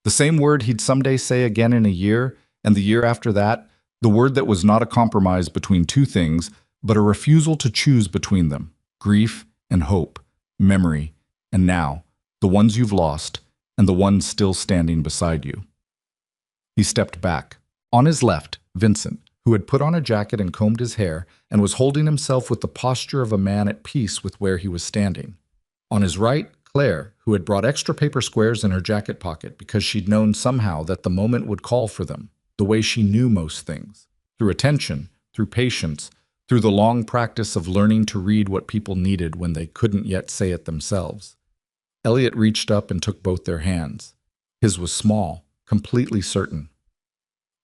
The same word he'd someday say again in a year, and the year after that, the word that was not a compromise between two things, but a refusal to choose between them, grief and hope, memory, and now, the ones you've lost, and the ones still standing beside you. He stepped back. On his left, Vincent, who had put on a jacket and combed his hair, and was holding himself with the posture of a man at peace with where he was standing. On his right, Claire, who had brought extra paper squares in her jacket pocket because she'd known somehow that the moment would call for them, the way she knew most things, through attention, through patience, through the long practice of learning to read what people needed when they couldn't yet say it themselves. Elliot reached up and took both their hands. His was small, completely certain.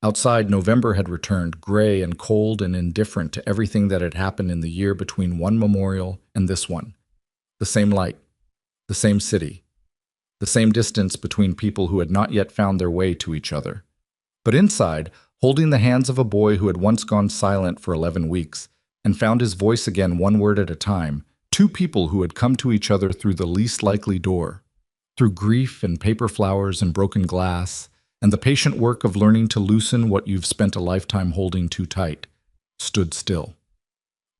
Outside, November had returned, gray and cold and indifferent to everything that had happened in the year between one memorial and this one. The same light, the same city, the same distance between people who had not yet found their way to each other. But inside, holding the hands of a boy who had once gone silent for 11 weeks and found his voice again one word at a time, 2 people who had come to each other through the least likely door, through grief and paper flowers and broken glass, and the patient work of learning to loosen what you've spent a lifetime holding too tight, stood still.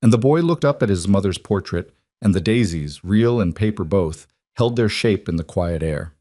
And the boy looked up at his mother's portrait, and the daisies, real and paper both, held their shape in the quiet air.